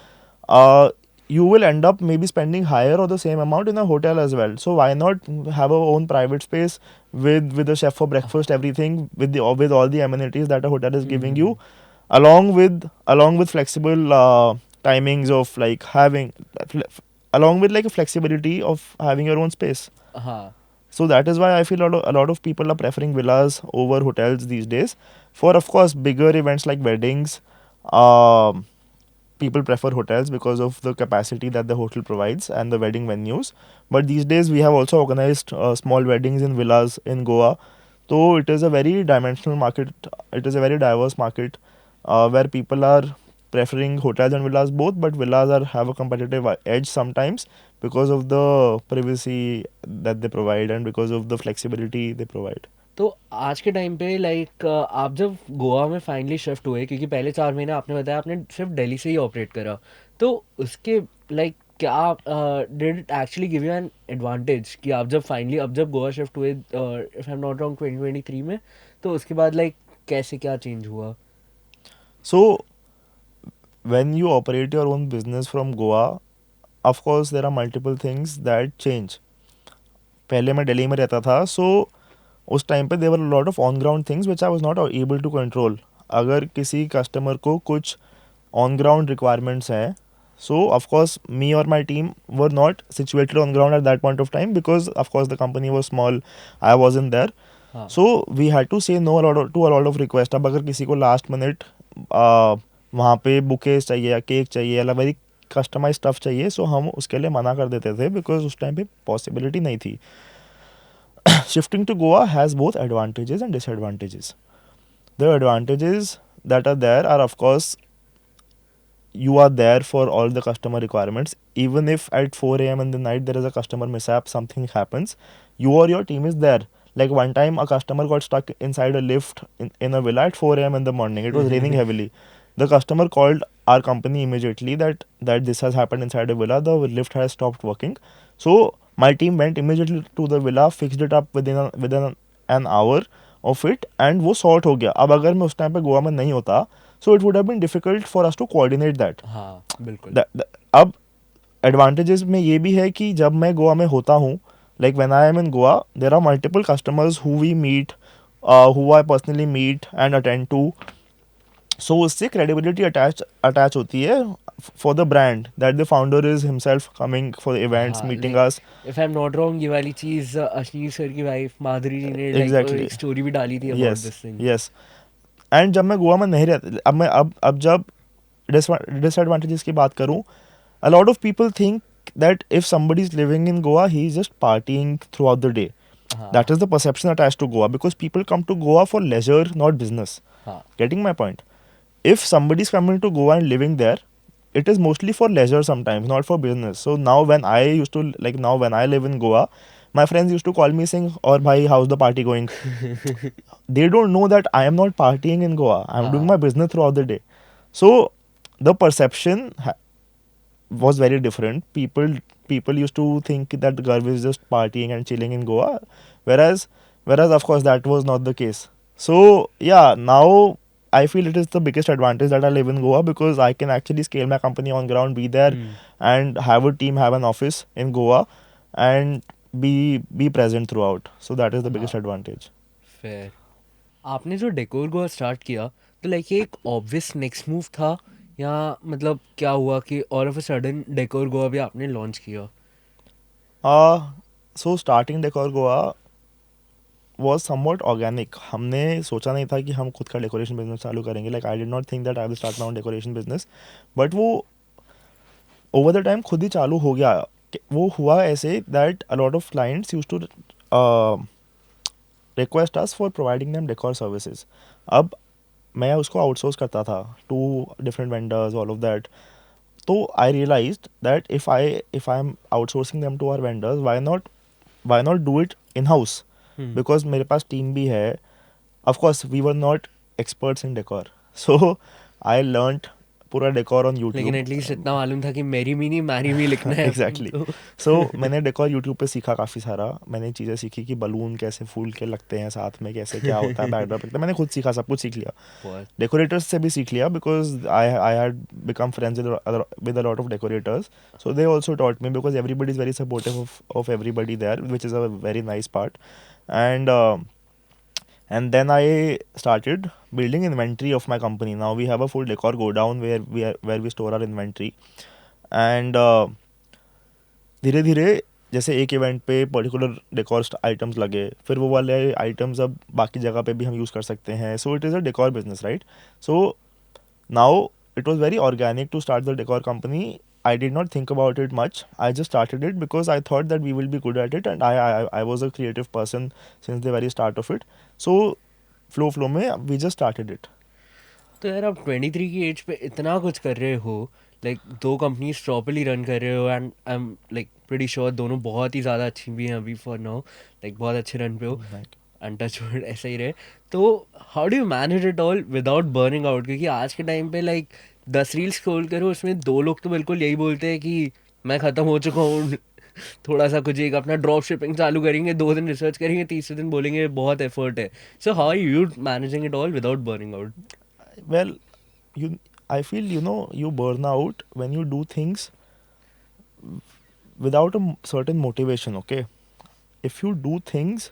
uh, you will end up maybe spending higher or the same amount in a hotel as well. So why not have our own private space with a chef for breakfast, everything with all the amenities that a hotel is giving hmm. you, along with flexible timings of like having along with like a flexibility of having your own space. हाँ. So that is why I feel a lot of people are preferring villas over hotels these days. For of course bigger events like weddings, um, people prefer hotels because of the capacity that the hotel provides and the wedding venues. But these days we have also organized small weddings in villas in Goa. So it is a very dimensional market. It is a very diverse market where people are preferring hotels and villas both, but villas are have a competitive edge sometimes because of the privacy that they provide and because of the flexibility they provide. तो आज के time पे like आप जब गोवा में finally shift हुए, क्योंकि पहले 4 महीने आपने बताया आपने सिर्फ दिल्ली से ही ऑपरेट करा, तो उसके लाइक क्या did it actually give you an advantage कि आप जब फाइनली अब जब गोवा शिफ्ट हुए, if I am not wrong 2023 में, तो उसके बाद लाइक कैसे क्या चेंज हुआ? So when you operate your own business from Goa, of course there are multiple things that change. पहले मैं दिल्ली में रहता था, सो उस टाइम पे there were lot of on ground things which I was not able to control. अगर किसी customer को कुछ ऑन ग्राउंड रिक्वायरमेंट्स हैं, so of course me or my team were not situated on ground at that point of time because of course the company was small, I wasn't there. हाँ. So we had to say no to a lot of request. अब अगर किसी को last minute वहाँ पे bouquets चाहिए या cake चाहिए या वेरी कस्टमाइज स्टफ चाहिए, सो हम उसके लिए मना कर देते थे बिकॉज उस टाइम पे पॉसिबिलिटी नहीं थी. Shifting to Goa has both advantages and disadvantages. The advantages that are there are, of course, you are there for all the customer requirements. Even if at 4 a.m. in the night there is a customer mishap, something happens, you or your team is there. Like one time, a customer got stuck inside a lift in a villa at 4 a.m. in the morning. It was raining heavily. The customer called our company immediately that this has happened inside a villa. The lift has stopped working. So my team went immediately to the villa, fixed it up within an hour of it, and वो sort हो गया. अब अगर मैं उस time पे गोवा में नहीं होता, so it would have been difficult for us to coordinate that. हाँ बिल्कुल. अब एडवांटेजेस में ये भी है कि जब मैं गोवा में होता हूँ, like when I am in Goa, there are multiple customers who we meet, who I personally meet and attend to. So उससे क्रेडिबिलिटी अटैच होती है for the brand that the founder is himself coming for events, हाँ meeting like us. If I am not wrong ये वाली चीज़ Ashneer sir की wife Madhuri ji ने like exactly. एक स्टोरी भी डाली थी about yes. This thing. Yes. And जब मैं गोवा में नहीं रहता, अब जब डिसएडवांटेजेस की बात करूँ, a lot of people think that if somebody is living in Goa, he is just partying throughout the day. हाँ. That is the perception attached to Goa because people come to Goa for leisure, not business. हाँ. Getting my point? If somebody is coming to Goa and living there, it is mostly for leisure sometimes, not for business. So now when I live in Goa, my friends used to call me saying, "Or bhai, how's the party going?" They don't know that I am not partying in Goa. I am doing हाँ. my business throughout the day. So the perception was very different. People used to think that Garv is just partying and chilling in Goa, whereas of course that was not the case. So yeah, now I feel it is the biggest advantage that I live in Goa because I can actually scale my company on ground, be there, Hmm. and have a team, have an office in Goa, and be present throughout. So that is the biggest हाँ. advantage. Fair. आपने जो decor Goa start किया, तो like ये एक obvious next move था, या मतलब क्या हुआ कि all of a sudden decor Goa भी आपने लॉन्च किया? So starting Decor Goa was somewhat organic. हमने सोचा नहीं था कि हम खुद का डेकोरेशन बिजनेस चालू करेंगे. Like I did not think that I will start my own decoration business, but वो ओवर द टाइम खुद ही चालू हो गया. वो हुआ ऐसे that a lot of clients use to request us for providing them decor services. अब मैं उसको आउटसोर्स करता था to different vendors, all of that. तो I realised that if I am outsourcing them to our vendors, why not do it in house, hmm. Because मेरे पास team भी है. Of course, we were not experts in decor. So I learnt पूरा decor on लेकिन YouTube. At least इतना मालूम था कि मेरी मी नहीं मैरी मी लिखना है. एग्जैक्टली. तो सो मैंने डेकोर यूट्यूब पे सीखा काफ़ी सारा. मैंने चीज़ें सीखी कि बलून कैसे फूल के लगते हैं साथ में, कैसे क्या होता है, बैकड्रॉप लगता है. मैंने खुद सीखा, सब कुछ सीख लिया. बहुत. डेकोरेटर्स से भी सीख लिया because I had become friends with a lot of decorators. So they also taught me because everybody is very supportive of everybody there, which is a very nice part. And and then I started building inventory of my company. Now we have a full decor go down where we store our inventory. And धीरे धीरे जैसे एक event पे particular decor items लगे, फिर वो वाले items अब बाकी जगह पे भी हम यूज़ कर सकते हैं. So it is a decor business, right? So now it was very organic to start the decor company. I did not think about it much. I just started it because I thought that we will be good at it, and I was a creative person since the very start of it. So flow में we just started it. तो यार आप 23 की as पे इतना कुछ कर रहे हो, लाइक दो कंपनीज प्रॉपरली रन कर रहे हो, and I am like pretty sure दोनों बहुत ही ज़्यादा अच्छी भी हैं अभी फॉर नाउ, लाइक बहुत अच्छे रन पे हो, Thank एंड टच वुड ऐसा ही रहे. तो how do you manage it all without burning out? क्योंकि आज के टाइम पे लाइक 10 रील स्क्रॉल करो, उसमें 2 लोग तो बिल्कुल यही बोलते हैं कि मैं ख़त्म हो चुका हूँ. थोड़ा सा कुछ एक अपना ड्रॉप शिपिंग चालू करेंगे, 2 दिन रिसर्च करेंगे, तीसरे दिन बोलेंगे बहुत एफर्ट है. So how are you managing it all without burning out? you. Well, you I feel you burn out when you do things without a certain motivation. Okay, if you do things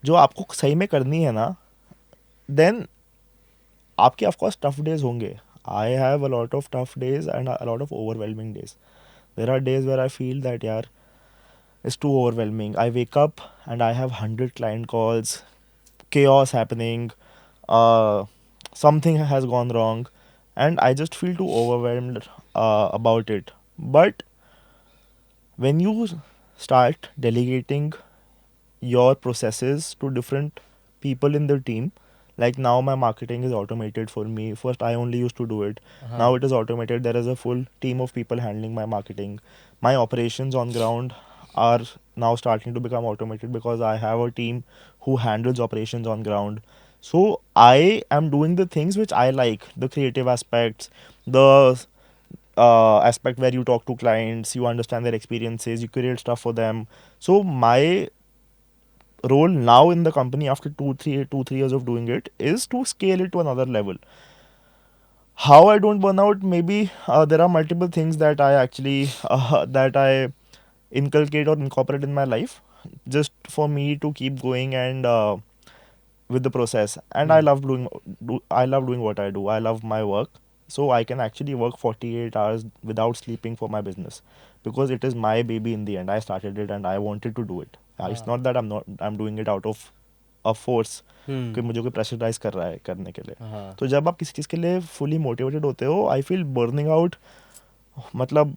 जो आपको सही में करनी है ना, then आपके of course tough days होंगे. I have a lot of tough days and a lot of overwhelming days. There are days where I feel that यार it's too overwhelming. I wake up and I have 100 client calls, chaos happening, uh, something has gone wrong, and I just feel too overwhelmed about it. But when you start delegating your processes to different people in the team, like now my marketing is automated for me. First I only used to do it. Now it is automated. There is a full team of people handling my marketing. My operations on ground are now starting to become automated because I have a team who handles operations on ground. So I am doing the things which I like, the creative aspects, the aspect where you talk to clients, you understand their experiences, you create stuff for them. So my role now in the company after 2 3 years of doing it is to scale it to another level. How I don't burn out? Maybe there are multiple things that I actually that I inculcate or incorporate in my life, just for me to keep going and with the process. And I love I love doing what I do. I love my work, so I can actually work 48 hours without sleeping for my business because it is my baby in the end. I started it and I wanted to do it. It's not that I'm doing it out of a force कि मुझे कोई pressurise कर रहा है करने के लिए. तो जब आप किसी चीज़ के लिए फुली मोटिवेटेड होते हो, आई फील बर्निंग आउट मतलब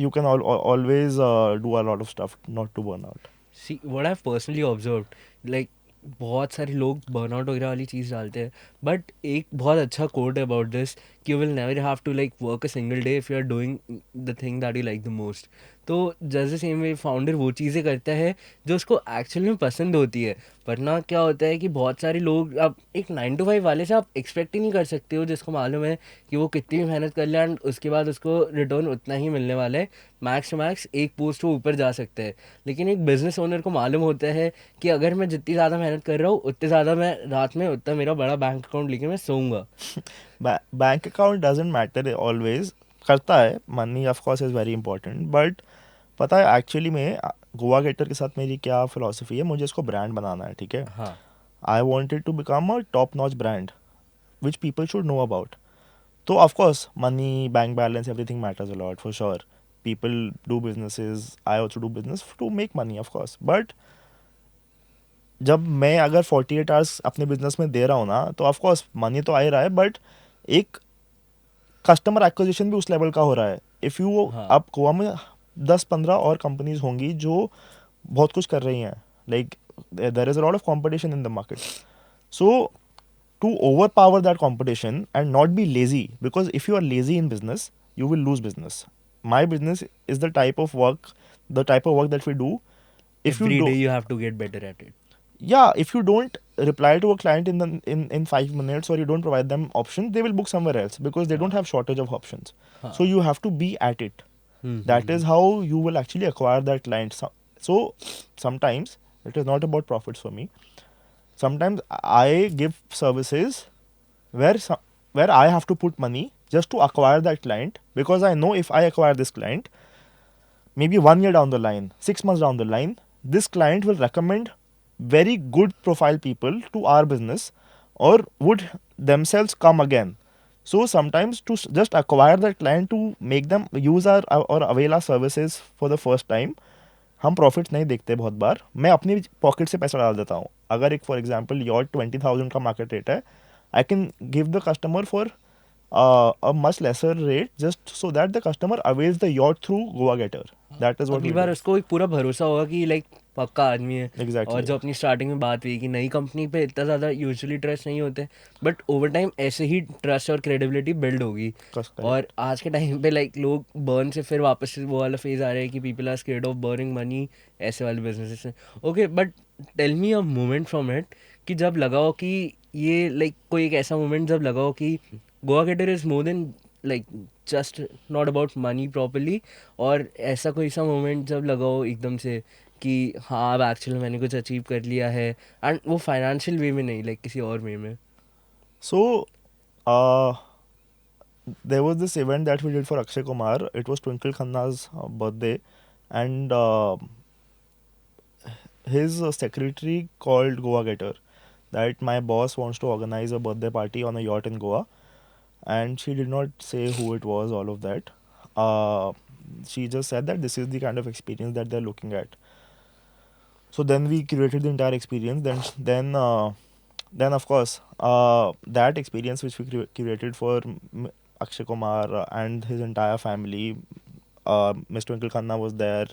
you can always do a lot of stuff not to burn out. See what I personally observed, like बहुत सारे लोग बर्नआउट वगैरह वाली चीज़ डालते हैं, बट एक बहुत अच्छा कोट है अबाउट दिस कि you will never have to like work a single day if you are doing the thing that you like the most. तो जैसे सेम वे फाउंडर वो चीज़ें करता है जो उसको एक्चुअल में पसंद होती है. वरना क्या होता है कि बहुत सारे लोग, आप एक 9 to 5 वाले से आप एक्सपेक्ट ही नहीं कर सकते हो जिसको मालूम है कि वो कितनी भी मेहनत कर ले एंड उसके बाद उसको रिटर्न उतना ही मिलने वाला है. मैक्स टू मैक्स एक पोस्ट वो ऊपर जा सकता है. लेकिन एक बिजनेस ओनर को मालूम होता है कि अगर मैं जितनी ज़्यादा मेहनत कर रहा हूँ उतने ज़्यादा मैं रात में उतना मेरा बड़ा बैंक अकाउंट लेके मैं सोऊंगा. Bank account doesn't matter always. करता है, money of course is very important, but पता है एक्चुअली में गोवा गेटर के साथ मेरी क्या फिलोसफी है, मुझे इसको ब्रांड बनाना है, ठीक है. हाँ. I wanted to become a top notch brand which people should know about. तो of course money, bank balance, everything matters a lot for sure. People do businesses, I also do business to make money of course. But जब मैं अगर 48 hours अपने business में दे रहा हूँ ना, तो ऑफ कोर्स मनी तो आ ही रहा है, बट एक कस्टमर एक्विजिशन भी उस लेवल का हो रहा है. इफ़ यू हाँ. अब गोवा में 10 15 और कंपनीज होंगी जो बहुत कुछ कर रही हैं, like there is a lot of competition in the market. So to overpower that competition and not be lazy, because if you are lazy in business you will lose business. My business is the type of work that we do. If you Every do, day you have to get better at it. yeah, if you don't reply to a client in 5 minutes, or you don't provide them options, they will book somewhere else because they don't have shortage of options. So you have to be at it. That is how you will actually acquire that client. So sometimes it is not about profits for me. Sometimes I give services where where I have to put money just to acquire that client, because I know if I acquire this client, maybe 1 year down the line, 6 months down the line, this client will recommend very good profile people to our business or would themselves come again. So sometimes to just acquire that client, to make them use our or avail our services for the first time, हम profits नहीं देखते बहुत बार. मैं अपनी pocket से पैसा डाल देता हूँ. अगर एक फॉर एग्जांपल योर 20,000 का मार्केट रेट है, I can give the customer for a much lesser rate just so that the customer avails the yacht through Goa Getter. That is what अगली we बार do. उसको एक पूरा भरोसा होगा कि like पक्का आदमी है. और Exactly. जो अपनी स्टार्टिंग में बात हुई कि नई कंपनी पे इतना ज़्यादा यूजुअली ट्रस्ट नहीं होते, बट ओवर टाइम ऐसे ही ट्रस्ट और क्रेडिबिलिटी बिल्ड होगी. और Correct. आज के टाइम पे लाइक लोग बर्न से फिर वापस से वो वाला फेज आ रहा है कि people are scared of burning money ऐसे वाले बिजनेसेस में. Okay, but tell me a moment from it कि जब लगा हो कि ये लाइक कोई एक ऐसा मोमेंट जब लगा हो कि Goa Getter is more than like just not about money properly. और ऐसा कोई सा मोमेंट जब लगा हो एकदम से कि हाँ अब एक्चुअली मैंने कुछ अचीव कर लिया है, एंड वो फाइनेंशियल वे में नहीं, लाइक किसी और वे में. So, uh, there was this event that we did for Akshay Kumar. It was Twinkle Khanna's birthday, and his secretary called Goa Getter that my boss wants to organize a birthday party on a yacht in Goa, and she did not say who it was, all of that. Uh, she just said that this is the kind of experience that they're looking at. So then we curated the entire experience. Then of course, that experience which we curated for Akshay Kumar and his entire family, Mr. Twinkle Khanna was there.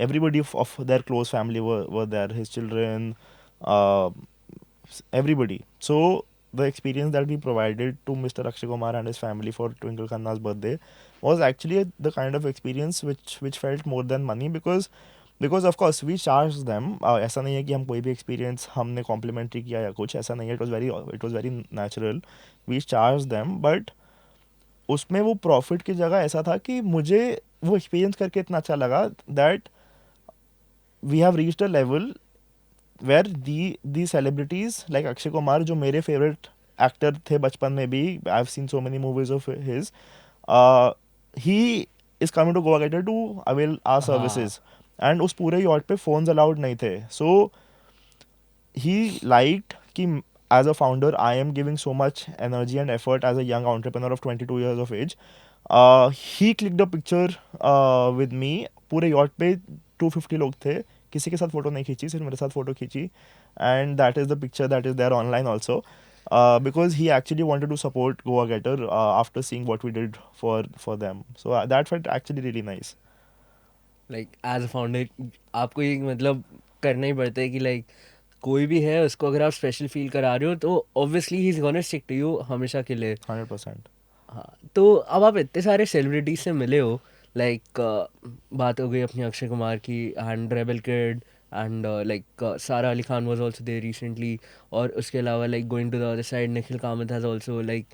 Everybody of their close family were there. His children, uh, everybody. So the experience that we provided to Mr. Akshay Kumar and his family for Twinkle Khanna's birthday was actually the kind of experience which felt more than money, because of course we charged them. ऐसा नहीं है कि हम कोई भी experience हमने complimentary किया या कुछ ऐसा नहीं है. It was very natural. We charged them, but उसमें वो profit की जगह ऐसा था कि मुझे वो experience करके इतना अच्छा लगा that we have reached a level where the celebrities like Akshay Kumar, जो मेरे favorite actor थे बचपन में भी, I've seen so many movies of his, uh, he is coming to Goa Getter to avail our हाँ. services. And उस पूरे yacht पे phones allowed नहीं थे. So he liked कि as a founder I am giving so much energy and effort as a young entrepreneur of 22 years of age. He clicked a picture with me. पूरे yacht पे 250 लोग थे. किसी के साथ फोटो नहीं खींची, सिर्फ मेरे साथ फोटो खींची. And that is the picture that is there online also, because he actually wanted to support Goa Getter after seeing what we did for them. So that felt actually really nice. Like as a founder आपको ये मतलब करना ही पड़ता है कि like कोई भी है उसको अगर आप स्पेशल फील करा रहे हो तो obviously he is gonna stick to you हमेशा के लिए. 100%. हाँ, तो अब आप इतने सारे सेलिब्रिटीज से मिले हो, लाइक बात हो गई अपनी अक्षय कुमार की and rebel kid and like Sara Ali Khan was also there recently. और उसके अलावा like going to the other side Nikhil Kamath has also like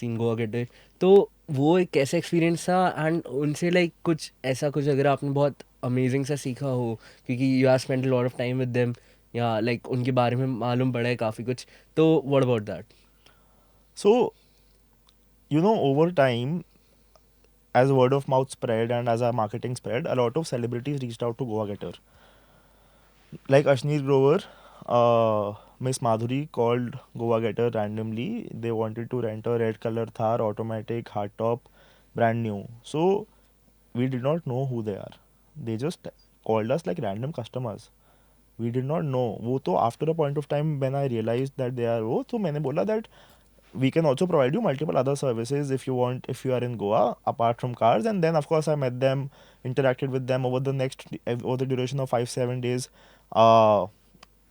seen Goa gate. तो वो एक कैसा एक्सपीरियंस था, एंड उनसे लाइक कुछ ऐसा कुछ अगर आपने बहुत अमेजिंग सा सीखा हो क्योंकि you have spend a lot of time with them, या लाइक उनके बारे में मालूम पड़ा है काफ़ी कुछ, तो what about that? So, over time, as word of mouth spread and as our marketing spread, a lot of celebrities reached out to Goa Getter. Like Ashneer Grover, Miss Madhuri called Goa Getter randomly. They wanted to rent a red color Thar, automatic, hardtop, brand new. So we did not know who they are. They just called us like random customers. We did not know. वो तो after a point of time when I realized that they are वो, तो मैंने बोला that we can also provide you multiple other services if you want, if you are in Goa apart from cars. And then of course I met them, interacted with them over the duration of 5-7 days. uh,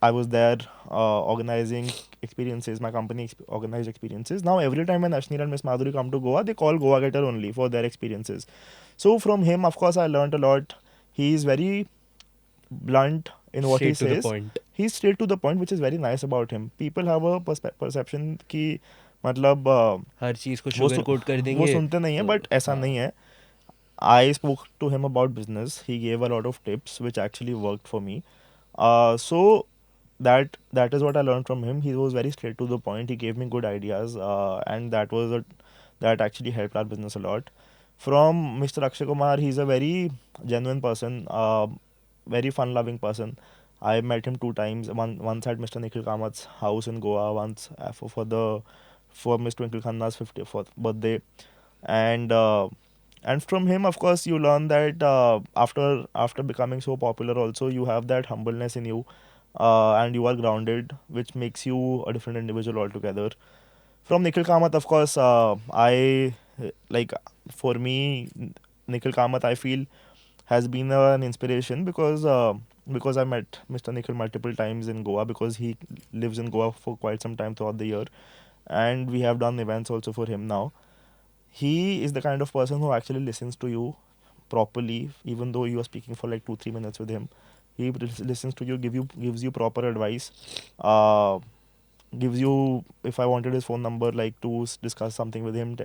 I was there organizing experiences. My company organized experiences. Now every time when Ashneer and Miss Madhuri come to Goa, they call Goa Getter only for their experiences. So from him, of course, I learned a lot. He is very blunt in what he straight to the says. Point. He's straight to the point, which is very nice about him. People have a perception कि मतलब हर चीज़ को वो sugar coat कर वो देंगे. सुनते नहीं है, तो बट ऐसा हाँ. नहीं है. I spoke to him about business. He gave a lot of tips which actually worked for me. So that is what I learned from him. He was very straight to the point. He gave me good ideas, and that actually helped our business a lot. From Mr. Akshay Kumar, he's a very genuine person, very fun-loving person. I met him 2 times. Once at Mr. Nikhil Kamat's house in Goa, once for the for Miss Twinkle Khanna's 54th birthday. And from him, of course, you learn that after becoming so popular, also you have that humbleness in you, and you are grounded, which makes you a different individual altogether. From Nikhil Kamath, of course, I like for me, Nikhil Kamath, I feel has been an inspiration because I met Mr. Nikhil multiple times in Goa because he lives in Goa for quite some time throughout the year, and we have done events also for him now. He is the kind of person who actually listens to you properly, even though you are speaking for like 2 3 minutes with him. He listens to you, gives you proper advice. Uh, Gives you, if I wanted his phone number like to discuss something with him,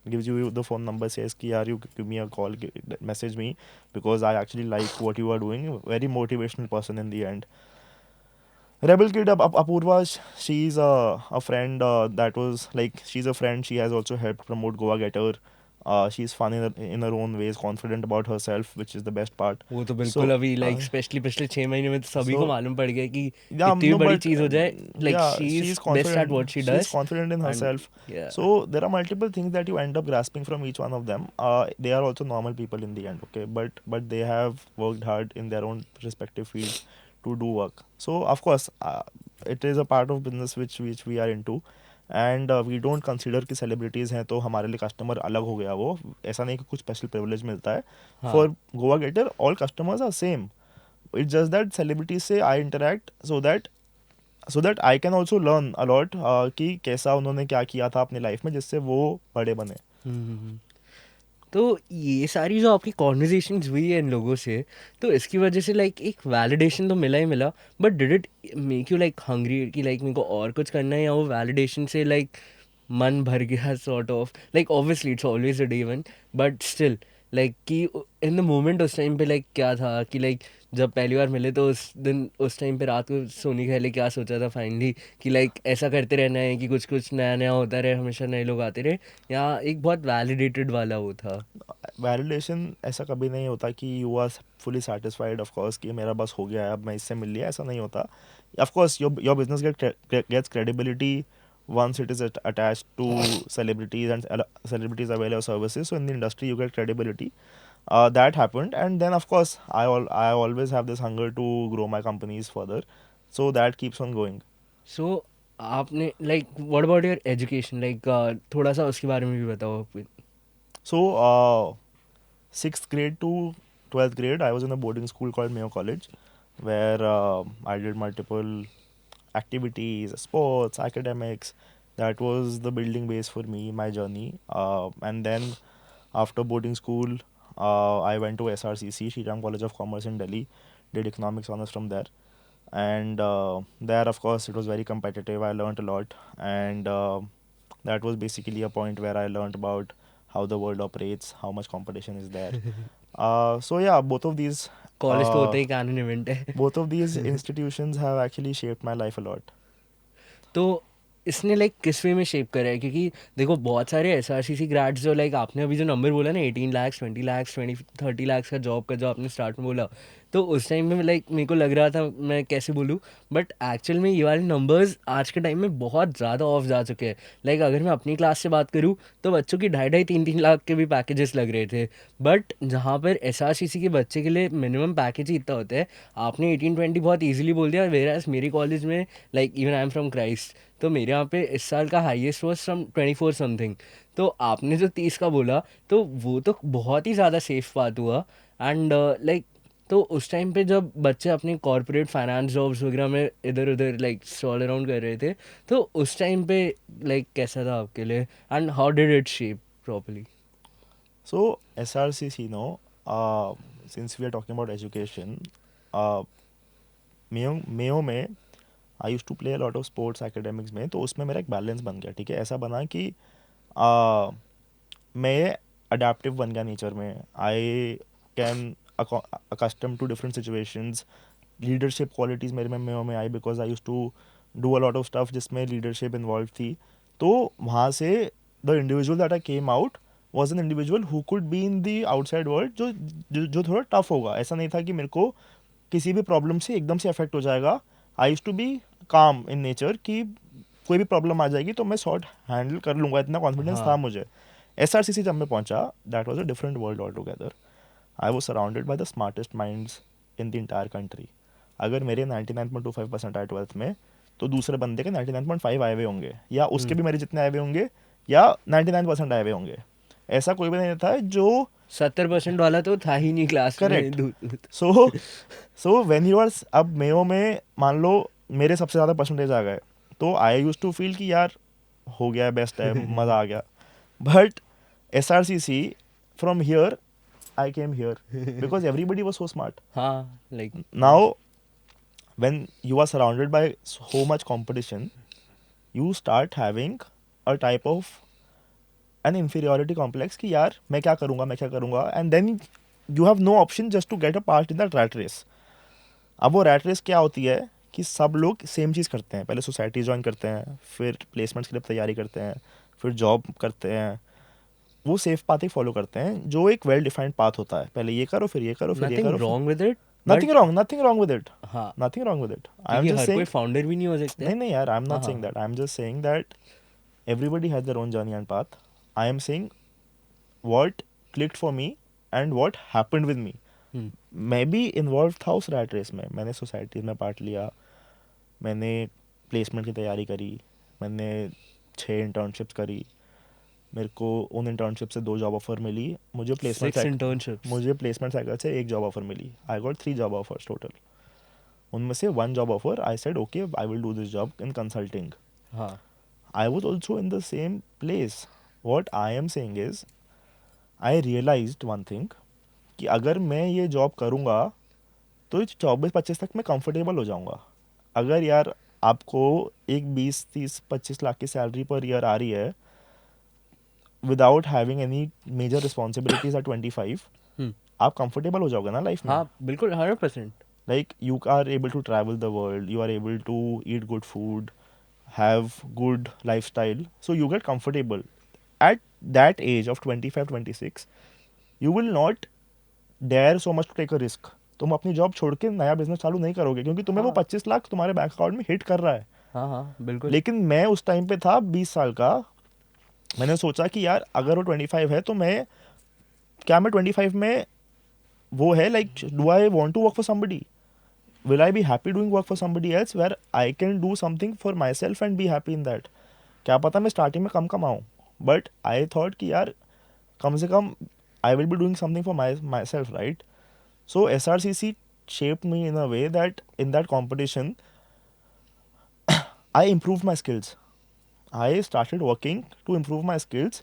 gives you the phone number, says ki yaar you give me a call, message me because I actually like what you are doing. Very motivational person in the end. Rebel Kid Apurva, she's a friend that was like, she's a friend. She has also helped promote Goa Getter. She's fun in her own ways, confident about herself, which is the best part. वो तो बिल्कुल So, अभी like specially पिछले 6 महीने में तो सभी को so मालूम पड़ गया कि yeah, इतनी भी no, बड़ी but चीज हो जाए like yeah, she is she's best at confident. What she She's does confident in and herself. या So there are multiple things that you end up grasping from each one of them. They are also normal people in the end, okay, but they have worked hard in their own respective fields to do work. So of course, it is a part of business which we are into. And we don't consider कि celebrities हैं तो हमारे लिए customer अलग हो गया, वो ऐसा नहीं कि कुछ स्पेशल प्रिविलेज मिलता है. हाँ. For Goa getter all customers are same. It's just that celebrities से I interact so that I can also learn a lot कि कैसा उन्होंने क्या किया था अपनी लाइफ में जिससे वो बड़े बने. हम्म. तो ये सारी जो आपकी कॉन्वर्जेशंस हुई है इन लोगों से, तो इसकी वजह से लाइक एक वैलिडेशन तो मिला ही मिला, but did it make you like hungry कि लाइक मेरे को और कुछ करना है, या वो वैलिडेशन से लाइक मन भर गया sort of like obviously it's always a day one, but still like कि इन द मोमेंट उस टाइम पे लाइक क्या था कि लाइक जब पहली बार मिले तो उस दिन उस टाइम पे रात को सोने के पहले क्या सोचा था फाइनली कि लाइक ऐसा करते रहना है कि कुछ कुछ नया नया होता रहे, हमेशा नए लोग आते रहे, या एक बहुत वैलिडेटेड वाला वो था? वैलिडेशन ऐसा कभी नहीं होता कि you are fully satisfied of course कि मेरा बस हो गया है, अब मैं इससे मिल लिया, ऐसा नहीं होता. Of course your business gets credibility once it is attached to celebrities and celebrities avail your services. So in the industry you get credibility. That happened, and then of course I always have this hunger to grow my companies further, so that keeps on going. सो आपने like what about your education, like थोड़ा सा उसके बारे में भी बताओ आप. So 6th grade to 12th grade I was in a boarding school called Mayo College, where I did multiple activities, sports, academics. That was the building base for me, my journey. And then after boarding school, I went to SRCC, Shriram College of Commerce in Delhi, did economics honors from there. And there, of course, it was very competitive. I learned a lot. And that was basically a point where I learned about how the world operates, how much competition is there. So yeah, college तो होता uh, ही cannon event है. both of these institutions have actually shaped my life a lot. तो इसने like किस वे में shape करा है, क्योंकि देखो बहुत सारे एस आर सी सी ग्रेड्स जो लाइक आपने अभी जो नंबर बोला ना 18 लाख 20 लाख 30 लाख का जॉब का जो आपने स्टार्ट में बोला, तो उस टाइम में लाइक मेरे को लग रहा था मैं कैसे बोलूँ, बट एक्चुअल में ये वाले नंबर्स आज के टाइम में बहुत ज़्यादा ऑफ जा चुके हैं. लाइक अगर मैं अपनी क्लास से बात करूँ तो बच्चों की 2.5 3 3 लाख के भी पैकेजेस लग रहे थे, बट जहाँ पर एस आर सी सी के बच्चे के लिए मिनिमम पैकेज ही इतना होता है. आपने 18 20 बहुत ईजिली बोल दिया, वेराज मेरे कॉलेज में like even I am from Christ, तो मेरे यहाँ पे इस साल का हाईएस्ट वॉज फ्रॉम 24 समथिंग. तो आपने जो 30 का बोला तो वो तो बहुत ही ज़्यादा सेफ बात हुआ. एंड लाइक तो उस टाइम पे जब बच्चे अपने कॉर्पोरेट फाइनेंस जॉब्स वगैरह में इधर उधर लाइक स्टॉल अराउंड कर रहे थे, तो उस टाइम पे लाइक कैसा था आपके लिए, and how did it shape properly? So SRCC, since we are talking about education, uh, Mayo में I use to play a lot of sports academics में, तो उसमें मेरा एक बैलेंस बन गया. ठीक है, ऐसा बना कि मैं अडेप्टिव बन गया नेचर में. I can accustomed to different situations. Leadership qualities मेरे में मेयो में आई because I use to do a lot of stuff जिसमें लीडरशिप इन्वॉल्व थी. तो वहाँ से the individual that I came out was an individual who could be in the outside world, जो थोड़ा टफ होगा. ऐसा नहीं था कि मेरे को किसी भी प्रॉब्लम से एकदम से अफेक्ट हो जाएगा. आई यूज टू बी काम इन नेचर कि कोई भी प्रॉब्लम आ जाएगी तो मैं सॉर्ट हैंडल कर लूँगा, इतना कॉन्फिडेंस था हाँ मुझे। एसआरसीसी जब मैं पहुंचा, that was a different world all together. I was surrounded by the smartest minds in the entire country. अगर मेरे 99.25% आए 12th में, तो दूसरे बंदे के 99.5 आए हुए होंगे, या उसके भी मेरे जितने आए हुए होंगे, या 99% आए हुए होंगे। ऐसा कोई भी नहीं था जो 70% वाला तो था ही नहीं क्लास में correct. So so when you are, अब मेयो में मान लो मेरे सबसे ज़्यादा परसेंटेज आ गए, तो आई यूज टू फील कि यार हो गया, बेस्ट है, मज़ा आ गया। But S R C C, from here I came here because everybody was so smart. हाँ like now when you are surrounded by so much competition, you start having a type of an inferiority complex कि यार मैं क्या करूँगा, मैं क्या करूँगा, and then you have no option just to get a part in that rat race. अब वो रैट रेस क्या होती है कि सब लोग सेम चीज़ करते हैं, पहले सोसाइटी ज्वाइन करते हैं, फिर प्लेसमेंट्स के लिए तैयारी करते हैं, फिर जॉब करते हैं। वो सेफ पाथ ही फॉलो करते हैं, जो एक वेल डिफाइंड पाथ होता है, पहले ये करो, फिर ये करो, फिर ये नथिंग करो, फिर wrong with it, nothing but wrong, nothing wrong with it, हाँ nothing wrong with it. I am क्योंकि जस्ट हर कोई सेइंग, फाउंडर भी नहीं हो सकते। नहीं नहीं यार, आई एम हाँ नॉट सेइंग हाँ that, I am just saying that everybody has their own journey and path. I am saying what clicked for me and what happened with me. हम्म, मैं भी इन्वॉल्व था उस रैट रेस में, मैंने societies में part लिया, मैंने प्लेसमेंट की तैयारी करी, मैंने 6 इंटर्नशिप्स करी, मेरे को उन इंटर्नशिप से 2 जॉब ऑफर मिली, सिक्स इंटर्नशिप्स। मुझे प्लेसमेंट साइकिल से 1 जॉब ऑफर मिली। I got 3 job offers total. उनमें से 1 job offer I said okay I will do this job in consulting. हाँ I was also in the same place. What I am saying is, I realized one thing कि अगर मैं ये job करूँगा तो 24-25 तक मैं कंफर्टेबल हो जाऊँगा। अगर यार आपको एक 20-30-25 लाख की सैलरी पर ईयर आ रही है without having any major responsibilities at 25, hmm, आप कंफर्टेबल हो जाओगे ना लाइफ में। हाँ बिल्कुल 100%। Like you are able to travel the world, you are able to eat good food, have good lifestyle, so you get comfortable. At that age of 25-26, you will not dare so much to take a risk. तुम अपनी job छोड़ के नया business चालू नहीं करोगे, क्योंकि तुम्हें वो हाँ 25 लाख तुम्हारे बैंक अकाउंट में हिट कर रहा है। हाँ हाँ बिल्कुल। लेकिन मैं उस टाइम पे था 20 साल का, मैंने सोचा कि यार अगर वो 25 है तो मैं, क्या मैं 25 में वो है like, do I want to work for somebody, will I be happy doing work for somebody else where I can do something for myself and be happy in that? क्या पता मैं स्टार्टिंग में कम कमाऊँ, बट आई थॉट कि यार कम से कम I will be doing something for myself, right? So S R C C shaped me in a way that in that competition I improved my skills. I started working to improve my skills.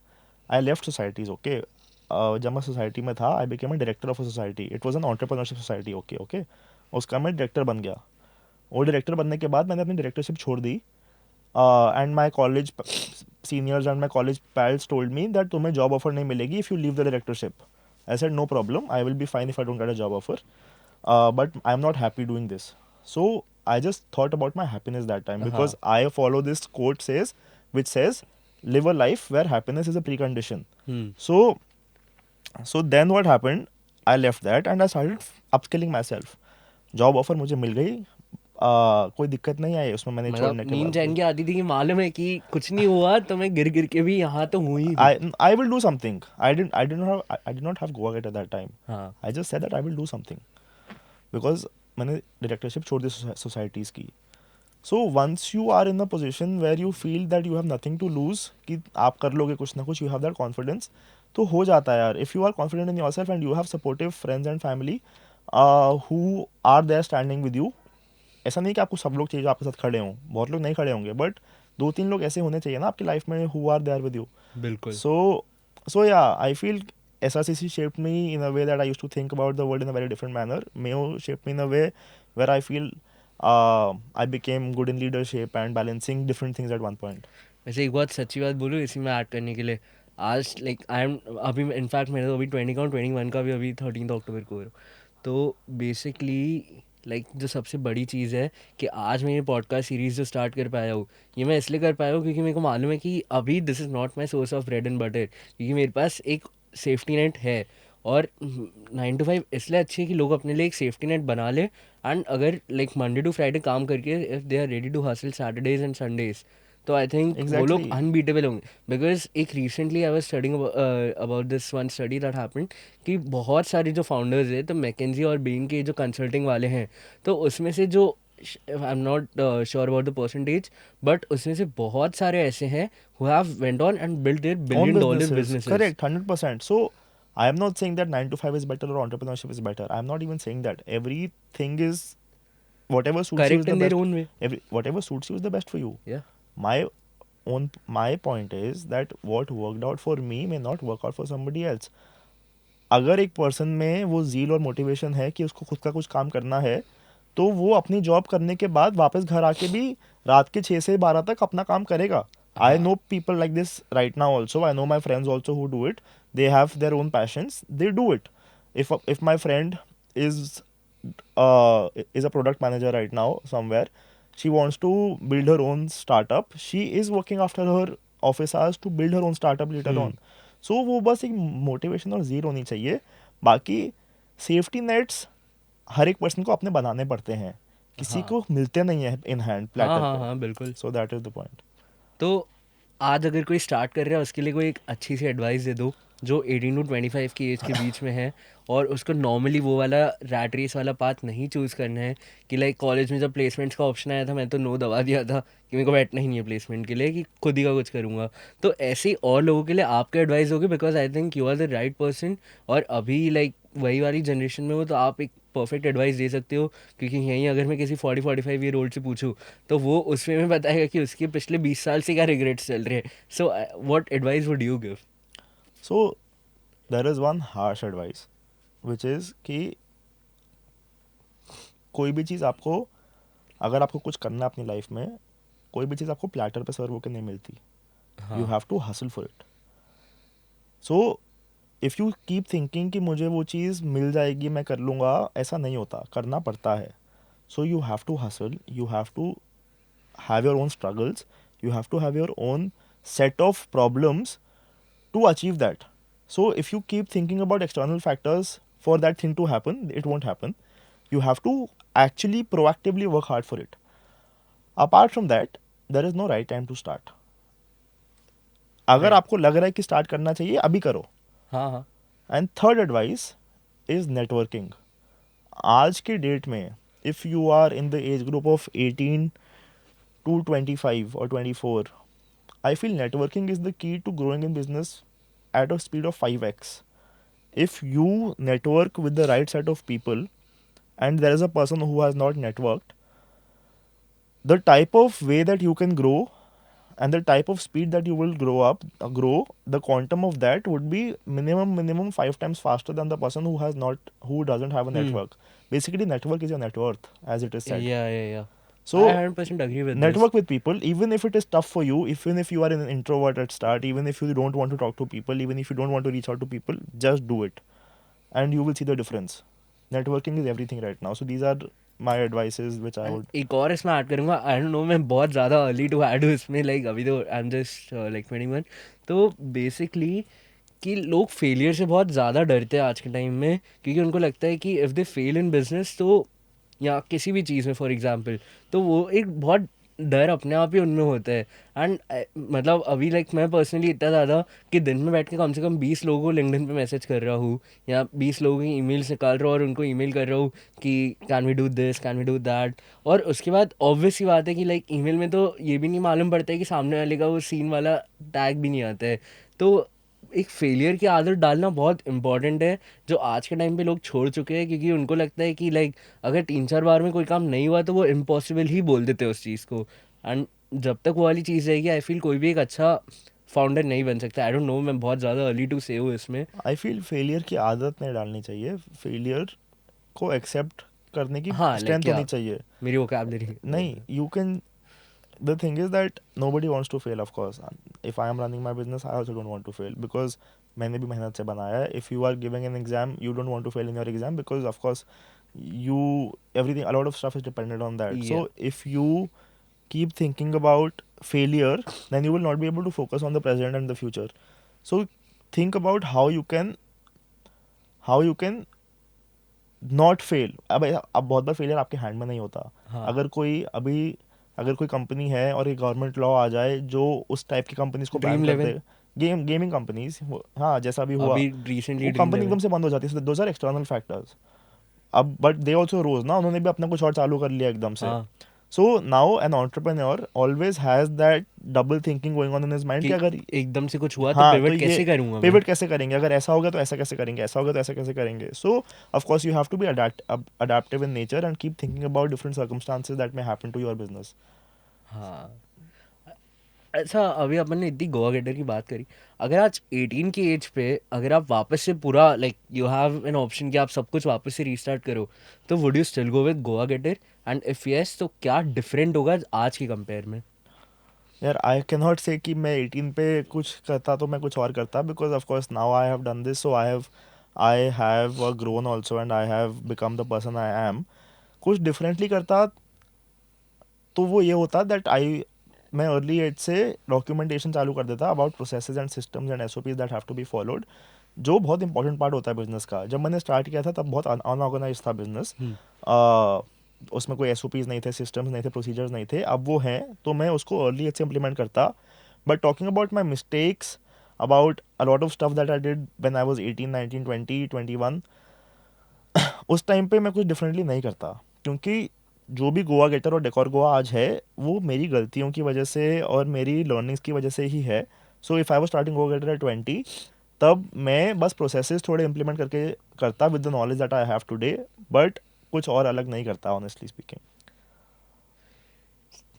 I left societies, okay. जब मैं society में था, I became a director of a society, it was an entrepreneurship society, okay okay. उसका मैं director बन गया, और director बनने के बाद मैंने अपनी डायरेक्टरशिप छोड़ दी, and my college seniors and my college pals told me that तुम्हें जॉब ऑफर नहीं मिलेगी if you leave the directorship. I said no problem, I will be fine if I don't get a job offer, but I'm not happy doing this. So I just thought about my happiness that time, because हाँ I follow this quote which says, live a life where happiness is a precondition. Hmm, So then what happened? I left that and I started upskilling myself. Job offer मुझे मिल गई, कोई दिक्कत नहीं आई उसमें, मैंने मतलब छोड़ने के नींद बाद चैन भी। की आती थी कि मालूम है कि कुछ नहीं हुआ तो मैं गिर गिर के भी यहाँ तो हुई ही हूँ। I will do something. I did not have Goa at that time. हाँ I just said that I will do something, because मैंने डायरेक्टरशिप छोड़ दी सोसाइटीज़ की। So once you are in a position where you feel that you have nothing to lose, कि आप कर लोगे कुछ ना कुछ, यू हैव दैट कॉन्फिडेंस, तो हो जाता है यार। If you are confident in yourself and you have supportive friends and family who are there standing with you. ऐसा नहीं कि आपको सब लोग चाहिए जो आपके साथ खड़े हों, बहुत लोग नहीं खड़े होंगे, बट 2-3 लोग ऐसे होने चाहिए ना आपकी लाइफ में who are there with you. बिल्कुल। So yeah, I feel SRCC shaped me in a way that I used to think about the world in a very different manner. Mayo shaped me in a way where I feel I became good in leadership and balancing different things at one point. वैसे एक बात सच्ची बात बोलूँ इसी में add करने के लिए, आज लाइक आई एम अभी इनफैक्ट मेरा तो अभी 20 का 21 का भी अभी 13 अक्टूबर को है। तो बेसिकली लाइक जो सबसे बड़ी चीज़ है कि आज मैं ये पॉडकास्ट सीरीज़ जो स्टार्ट कर पाया हूँ, ये मैं इसलिए कर पाया हूँ क्योंकि मेरे को मालूम है कि अभी this is not my source of bread and butter, क्योंकि मेरे पास एक सेफ्टी नेट है। और 9 to 5 इसलिए अच्छी है कि लोग अपने लिए एक सेफ्टी नेट बना ले, एंड अगर लाइक मंडे टू फ्राइडे काम करके if they are ready to hustle Saturdays and Sundays, तो आई थिंक वो लोग Exactly. अनबीटेबल होंगे. बिकॉज एक recently I was studying about this one study that happened कि बहुत सारे जो फाउंडर्स है, तो मैकेंजी और बेन के जो कंसल्टिंग वाले हैं, तो उसमें से जो आई am not sure about the percentage, but उसमें से बहुत सारे ऐसे हैं who have went on and built their Own billion dollar businesses, businesses. correct, 100%. So I am not saying that 9 to 5 is better or entrepreneurship is better. I am not even saying that. Everything is whatever suits you is Correct the in their best. own way. Whatever suits you is the best for you. Yeah. My my point is that what worked out for me may not work out for somebody else. अगर एक person में वो जील और motivation है कि उसको खुद का कुछ काम करना है, तो वो अपनी जॉब करने के बाद वापस घर आके भी रात के 6 से 12 तक अपना काम करेगा. I know people like this right now also. I know my friends also who do it. They have their own patience, they do it. If my friend is is a product manager right now somewhere, she wants to build her own startup, she is working after her office hours to build her own startup later on. सो वो बस एक motivation और zero होनी चाहिए. बाकी safety nets हर एक person को अपने बनाने पड़ते हैं, किसी हाँ को मिलते नहीं है इन हैंड हाँ प्लेटर हाँ पे. हाँ बिल्कुल. So that is the point. तो आज अगर कोई स्टार्ट कर रहा है उसके लिए कोई एक अच्छी सी एडवाइस दे दो जो 18 to 25 की एज के बीच में है, और उसको नॉर्मली वो वाला रैट रेस वाला पाथ नहीं चूज़ करना है कि लाइक कॉलेज में जब प्लेसमेंट्स का ऑप्शन आया था मैं तो नो दबा दिया था कि मेरे को बैठना ही नहीं है प्लेसमेंट के लिए, कि खुद ही का कुछ करूँगा. तो ऐसे ही और लोगों के लिए आपका एडवाइस होगी, because I think you are the right person. और अभी लाइक वही वाली जनरेशन में हो तो आप एक परफेक्ट एडवाइस दे सकते हो, क्योंकि यहीं अगर मैं किसी 40-45 ईयर ओल्ड से पूछूं तो वो उसमें में बताएगा कि उसके पिछले 20 साल से क्या रिग्रेट्स चल रहे हैं. So what advice would you give? So there is one harsh advice which is कि कोई भी चीज़ आपको, अगर आपको कुछ करना है अपनी लाइफ में, कोई भी चीज़ आपको प्लेटर पे सर्व होकर नहीं मिलती. You have to hustle for it. So if you keep thinking कि मुझे वो चीज़ मिल जाएगी मैं कर लूँगा, ऐसा नहीं होता, करना पड़ता है. So you have to hustle, you have to have your own struggles, you have to have your own set of problems to achieve that. So if you keep thinking about external factors for that thing to happen, it won't happen. You have to actually proactively work hard for it. Apart from that, there is no right time to start. अगर right. आपको लग रहा है कि start करना चाहिए, अभी करो. हाँ हाँ. And third advice is networking. आज के डेट में if you are in the age group of 18 to 25 or 24, I feel networking is the key to growing in business at a speed of 5x. If you network with the right set of people and there is a person who has not networked, the type of way that you can grow and the type of speed that you will grow, the quantum of that would be minimum 5 times faster than the person who doesn't have a network. Basically, network is your net worth, as it is said. Yeah. So I 100% agree with this. network with people, even if it is tough for you, even if you are an introvert at start, even if you don't want to talk to people, even if you don't want to reach out to people, just do it and you will see the difference. Networking is everything right now. So these are my advices which I And would. एक और इसमें add करूँगा, I don't know, मैं बहुत ज़्यादा early to add हूँ इसमें, like अभी तो आई एम जस्ट लाइक 21. तो बेसिकली कि लोग फेलियर से बहुत ज़्यादा डरते हैं आज के टाइम में, क्योंकि उनको लगता है कि if they fail in business तो, या किसी भी चीज़ में फॉर एग्जांपल, तो वो एक बहुत डर अपने आप ही उनमें होता है. एंड मतलब अभी लाइक मैं पर्सनली इतना ज़्यादा कि दिन में बैठ के कम से कम 20 लोगों को लिंक्डइन पे मैसेज कर रहा हूँ, या 20 लोगों की ईमेल्स निकाल रहा हूँ और उनको ईमेल कर रहा हूँ कि can we do this, can we do that. और उसके बाद ऑब्वियस सी बात है कि लाइक ईमेल में तो ये भी नहीं मालूम पड़ता है कि सामने वाले का वो सीन वाला टैग भी नहीं आता है. तो एक फेलियर की आदत डालना बहुत इंपॉर्टेंट है, जो आज के टाइम पे लोग छोड़ चुके हैं, क्योंकि उनको लगता है कि लाइक अगर 3-4 बार में कोई काम नहीं हुआ तो वो इम्पॉसिबल ही बोल देते हैं उस चीज़ को. एंड जब तक वो वाली चीज़ रहेगी आई फील कोई भी एक अच्छा फाउंडर नहीं बन सकता. आई डोंट नो, मैं बहुत ज़्यादा अर्ली टू से हूँ इसमें. I feel फेलियर की आदत नहीं डालनी चाहिए. फेलियर को एक्सेप्ट करने की हाँ लाइक स्ट्रेंथ क्या होनी चाहिए. मेरी वोकैबुलरी. नहीं, you can. The thing is that nobody wants to fail, of course. If I am running my business, I also don't want to fail because मैंने भी मेहनत से बनाया है. If you are giving an exam, you don't want to fail in your exam because, of course, everything, a lot of stuff is dependent on that. Yeah. So if you keep thinking about failure, then you will not be able to focus on the present and the future. So think about how you can not fail. अब बहुत बार failure आपके hand में नहीं होता. हाँ अगर कोई अभी अगर कोई कंपनी है और एक गवर्नमेंट लॉ आ जाए जो उस टाइप की कंपनीज को बैन ड्रीम कर 11 दे, गेमिंग कंपनीज, हाँ जैसा भी हुआ, अभी रिसेंटली वो ड्रीम कंपनी 11। एकदम से बंद हो जाती है, दोज आर एक्सटर्नल फैक्टर्स। अब बट दे ऑल्सो रोज ना, उन्होंने भी अपना कुछ और चालू कर लिया एकदम से। हाँ सो now an entrepreneur always has that double thinking going on in his mind कि कि अगर, एकदम से कुछ हुआ तो हाँ तो पिवट ये कैसे करूंगा मैं। पिवट कैसे करेंगे, अगर ऐसा होगा तो ऐसा कैसे करेंगे, ऐसा होगा तो ऐसा कैसे करेंगे। So of course you have to be adaptive in nature and keep thinking about different circumstances that may happen to your business. हाँ। अच्छा, अभी अपन ने इतनी गोवा गेटर की बात करी। अगर आज 18 की एज पे अगर आप वापस से पूरा like you have an option कि आप सब कुछ वापस से रीस्टार्ट करो, तो would you still go with Goa गेटर? And if yes, तो क्या डिफरेंट होगा आज की कंपेयर में? यार आई कैन नॉट से कि मैं 18 पे कुछ करता तो मैं कुछ और करता, because of course now I have done this, so I have grown also and I have become the person I am. कुछ डिफरेंटली करता तो वो ये होता दैट आई, मैं अर्ली एज से डॉक्यूमेंटेशन चालू कर देता about processes and systems and SOPs that have to be followed, जो बहुत इंपॉर्टेंट पार्ट होता है बिजनेस का। जब मैंने स्टार्ट किया था तब बहुत अनऑर्गेनाइज था बिजनेस, हम्म। उसमें कोई एसओपीज नहीं थे, सिस्टम्स नहीं थे, प्रोसीजर्स नहीं थे, अब वो हैं, तो मैं उसको अर्ली एज से इम्प्लीमेंट करता। But talking about my mistakes, about a lot of stuff that I did when I was 18 19 20 21, उस टाइम पे मैं कुछ डिफरेंटली नहीं करता, क्योंकि जो भी गोवा गेटर और डेकोर गोवा आज है वो मेरी गलतियों की वजह से और मेरी लर्निंग्स की वजह से ही है। So if I was starting Goa Getter at 20, तब मैं बस प्रोसेसेस थोड़े इंप्लीमेंट करके करता with the knowledge that I have today, but कुछ और अलग नहीं करता ऑनेस्टली स्पीकिंग।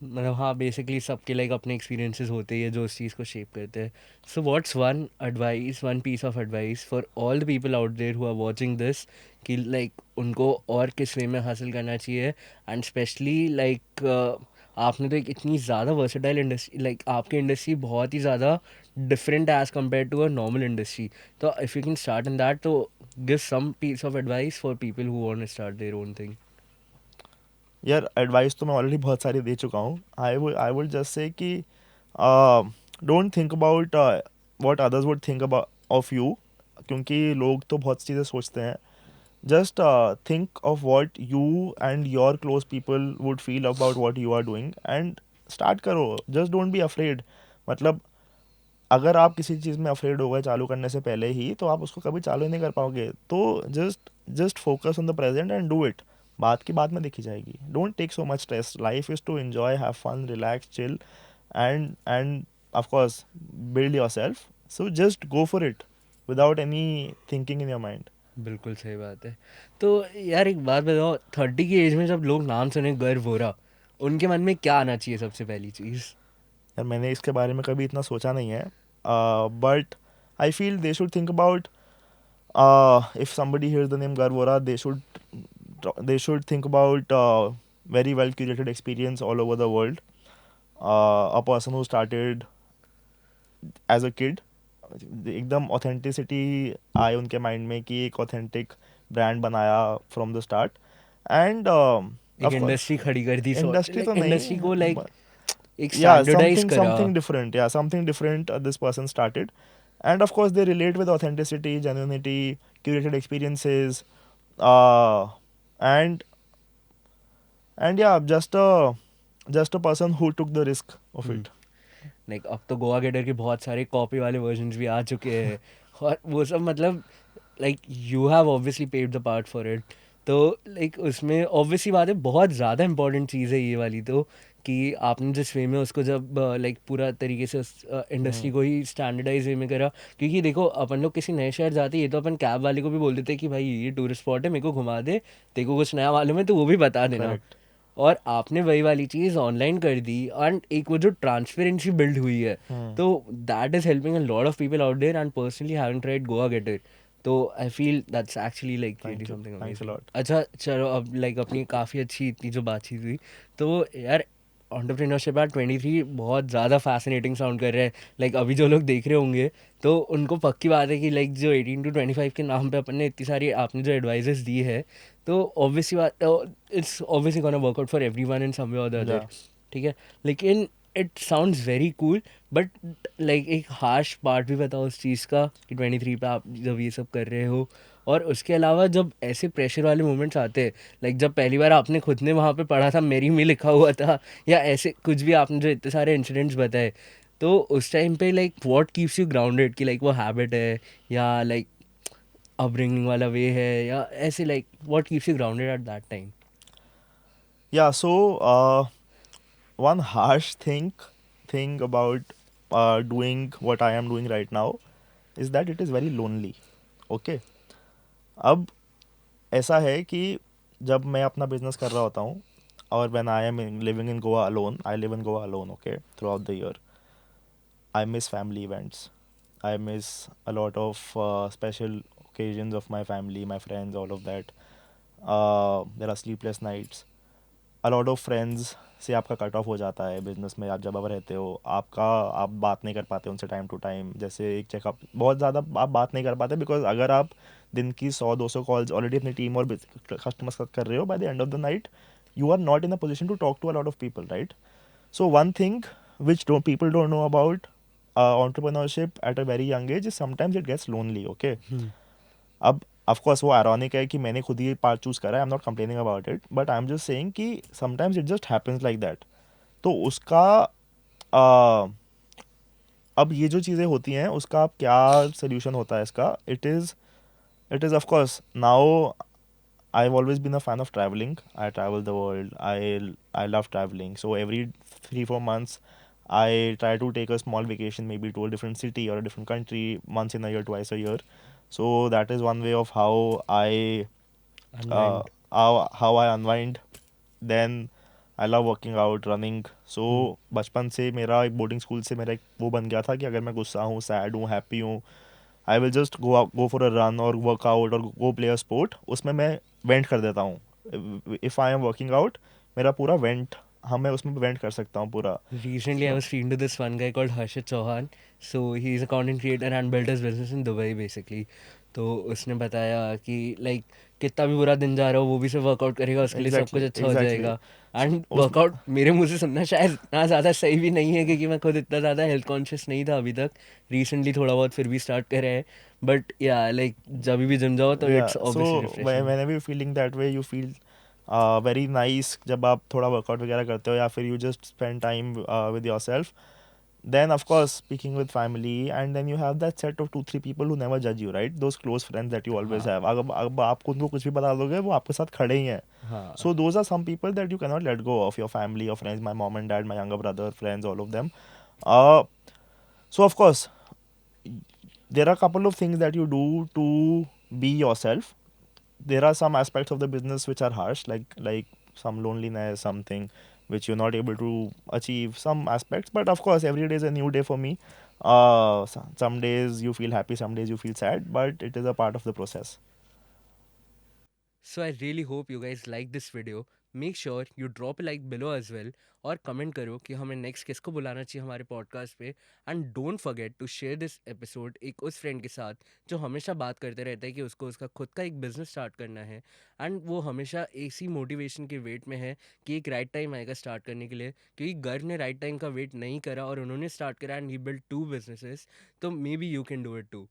मतलब हाँ, बेसिकली सबके लाइक अपने एक्सपीरियंसेस होते हैं जो उस चीज़ को शेप करते हैं। So what's one advice, one piece of advice for all the people out there who are watching this, कि लाइक उनको और किस वे में हासिल करना चाहिए? एंड स्पेशली लाइक आपने तो एक इतनी ज़्यादा वर्सेटाइल इंडस्ट्री, लाइक आपकी इंडस्ट्री बहुत ही ज़्यादा different as compare to a normal industry. तो if you can start in that, तो give some piece of advice for people who want to start their own thing. यार advice तो मैं already बहुत सारी दे चुका हूँ। आई वुड जस्ट से कि don't think about what others would think about of you, क्योंकि लोग तो बहुत चीज़ें सोचते हैं। Just think of what you and your close people would feel about what you are doing and start करो। Just don't be afraid. मतलब अगर आप किसी चीज़ में अफ्रेड हो गए चालू करने से पहले ही, तो आप उसको कभी चालू ही नहीं कर पाओगे। तो just just focus on the present and do it. बात की बात में देखी जाएगी। Don't take so much stress, life is to enjoy, have fun, relax, chill and of course build yourself. So just go for it without any thinking in your mind. बिल्कुल सही बात है। तो यार एक बात बताओ, 30 की एज में जब लोग नाम सुने गर्व हो रहा, उनके मन में क्या आना चाहिए सबसे पहली चीज़? यार मैंने इसके बारे में कभी इतना सोचा नहीं है, but I feel they should think about, if somebody hears the name Garvora, they should think about very well curated experience all over the world. A person who started as a kid, एकदम authenticity आए उनके mind में कि एक authentic brand बनाया from the start. And एक of course industry खड़ी कर दी, सॉर्ट इंडस्ट्री तो लाइक इंडस्ट्री को लाइक नहीं, एक yeah, स्टैंडर्डाइज something करा। something different, yeah, something different, this person started. And of course they relate with authenticity, genuinity, curated experiences, uh and yeah, just a person who took the risk of hmm. it. Like अब तो गोवा गेटर के बहुत सारे copy वाले versions भी आ चुके हैं, और वो सब मतलब like you have obviously paid the part for it. तो लाइक उसमें ऑब्वियसली बात है, बहुत ज़्यादा इंपॉर्टेंट चीज़ है ये वाली, तो कि आपने जिस वे में उसको जब लाइक पूरा तरीके से उस इंडस्ट्री Hmm. को ही स्टैंडर्डाइज वे में करा। क्योंकि देखो, अपन लोग किसी नए शहर जाते हैं, ये तो अपन कैब वाले को भी बोल देते हैं कि भाई ये टूरिस्ट स्पॉट है, मेरे को घुमा दे, तेरे को कुछ नया मालूम है तो वो भी बता देना। Correct. और आपने वही वाली चीज़ ऑनलाइन कर दी, एंड एक वो जो ट्रांसपेरेंसी बिल्ड हुई है, Hmm. तो that is helping a lot of people out there, and personally having tried Goa get it. तो I feel that's actually like really Thank you, something thanks a amazing. lot. अच्छा चलो, अब like अपनी काफ़ी अच्छी इतनी जो बातचीत हुई, तो यार एंटरप्रेन्योरशिप एट 23 बहुत ज़्यादा फैसिनेटिंग साउंड कर रहा है। लाइक अभी जो लोग देख रहे होंगे, तो उनको पक्की बात है कि लाइक जो 18 to 25 के नाम पे अपन ने इतनी सारी आपने जो एडवाइजेस दी है, तो ऑब्वियसली बात, it's obviously gonna work out for everyone in some way और द अदर। Yeah. ठीक है, लेकिन it sounds very cool, but like एक हार्श पार्ट भी बताओ उस चीज़ का कि 23 पे आप जब ये सब कर रहे हो, और उसके अलावा जब ऐसे प्रेशर वाले मोमेंट्स आते हैं, लाइक जब पहली बार आपने खुद ने वहाँ पे पढ़ा था मेरी में लिखा हुआ था, या ऐसे कुछ भी आपने जो इतने सारे इंसिडेंट्स बताए, तो उस टाइम पे like what keeps you grounded, कि लाइक वो हैबिट है या लाइक अपब्रिंगिंग वाला वे है, या ऐसे like what keeps you grounded at that time? Yeah, so one harsh thing about doing what I am doing right now is that it is very lonely. Okay. अब ऐसा है कि जब मैं अपना बिजनेस कर रहा होता हूँ और when I am living in Goa alone, I live in Goa alone, okay, throughout the year. I miss family events. I miss a lot of special occasions of my family, my friends, all of that. There are sleepless nights. A lot of friends से आपका cut off हो जाता है business में। आप जब अब रहते हो आपका, आप बात नहीं कर पाते उनसे टाइम टू टाइम। जैसे एक चेकअप बहुत ज़्यादा आप बात नहीं कर पाते, बिकॉज अगर आप दिन की 100-200 कॉल्स ऑलरेडी अपनी टीम और कस्टमर्स का कर रहे हो, by the end of the night you are not in a position to talk to a lot of people, right? So one thing which people don't know about entrepreneurship at a very young age is sometimes it gets lonely, okay? अब of course वो ironic है कि मैंने खुद ही part choose करा है, I am not complaining about it, but I am just saying कि sometimes it just happens like that. तो उसका uh, अब ये जो चीज़ें होती हैं उसका अब क्या सोल्यूशन होता है इसका? It is of course now I've always been a fan of traveling. I travel the world. I love traveling. So every 3-4 months, I try to take a small vacation, maybe to a different city or a different country, once in a year, twice a year. So that is one way of uh, Unwind. how I unwind. Then I love working out, running. So Hmm. बचपन से मेरा एक boarding school से मेरा एक वो बन गया था कि अगर मैं गुस्सा हूँ, सैड हूँ, हैप्पी हूँ, I will just go for a run और वर्कआउट और गो प्ले अ स्पोर्ट। उसमें मैं वेंट कर देता हूँ। If I am working out, मेरा पूरा वेंट, हाँ, मैं उसमें वेंट कर सकता हूँ पूरा। Recently, I so was speaking to this one guy called Harshit Chauhan. So he's a content creator and built his business in Dubai basically. तो उसने बताया कि लाइक कितना भी बुरा दिन जा रहा हो वो भी सिर्फ वर्कआउट करेगा, उसके लिए सब कुछ एग्जैक्टली अच्छा हो एग्जैक्टली। जाएगा। एंड उस वर्कआउट मेरे मुंह से सुनना शायद इतना ज़्यादा सही भी नहीं है, क्योंकि मैं खुद इतना ज़्यादा हेल्थ कॉन्शियस नहीं था अभी तक। रिसेंटली थोड़ा बहुत फिर भी स्टार्ट करे है, बट या लाइक जब भी जिम जाओ तो या it's so obviously refreshing. Whenever you feeling that way, you feel very nice जब आप थोड़ा वर्कआउट वगैरह करते हो या फिर you just spend time with your self. Then, of course, speaking with family, and then you have that set of 2-3 people who never judge you, right? Those close friends that you always हाँ have. अब आपको उनको कुछ भी बता दोगे वो आपके साथ खड़े ही हैं। हाँ। So those are some people that you cannot let go of, your family, your friends, my mom and dad, my younger brother, friends, all of them. Uh, so of course, there are a couple of things that you do to be yourself. There are some aspects of the business which are harsh, like some loneliness, something which you're not able to achieve, some aspects. But of course, every day is a new day for me. Some days you feel happy, some days you feel sad, but it is a part of the process. So I really hope you guys like this video. Make sure you drop a like below as well, और comment करो कि हमें next किसको बुलाना चाहिए हमारे podcast पे। And don't forget to share this episode एक उस फ्रेंड के साथ जो हमेशा बात करते रहता है कि उसको उसका खुद का एक बिजनेस स्टार्ट करना है, एंड वो हमेशा इसी मोटिवेशन के वेट में है कि एक राइट टाइम आएगा स्टार्ट करने के लिए, क्योंकि गर्व ने राइट टाइम का वेट नहीं करा और उन्होंने स्टार्ट करा एंड ही बिल्ड 2 बिजनेसेस। तो maybe you can do it to.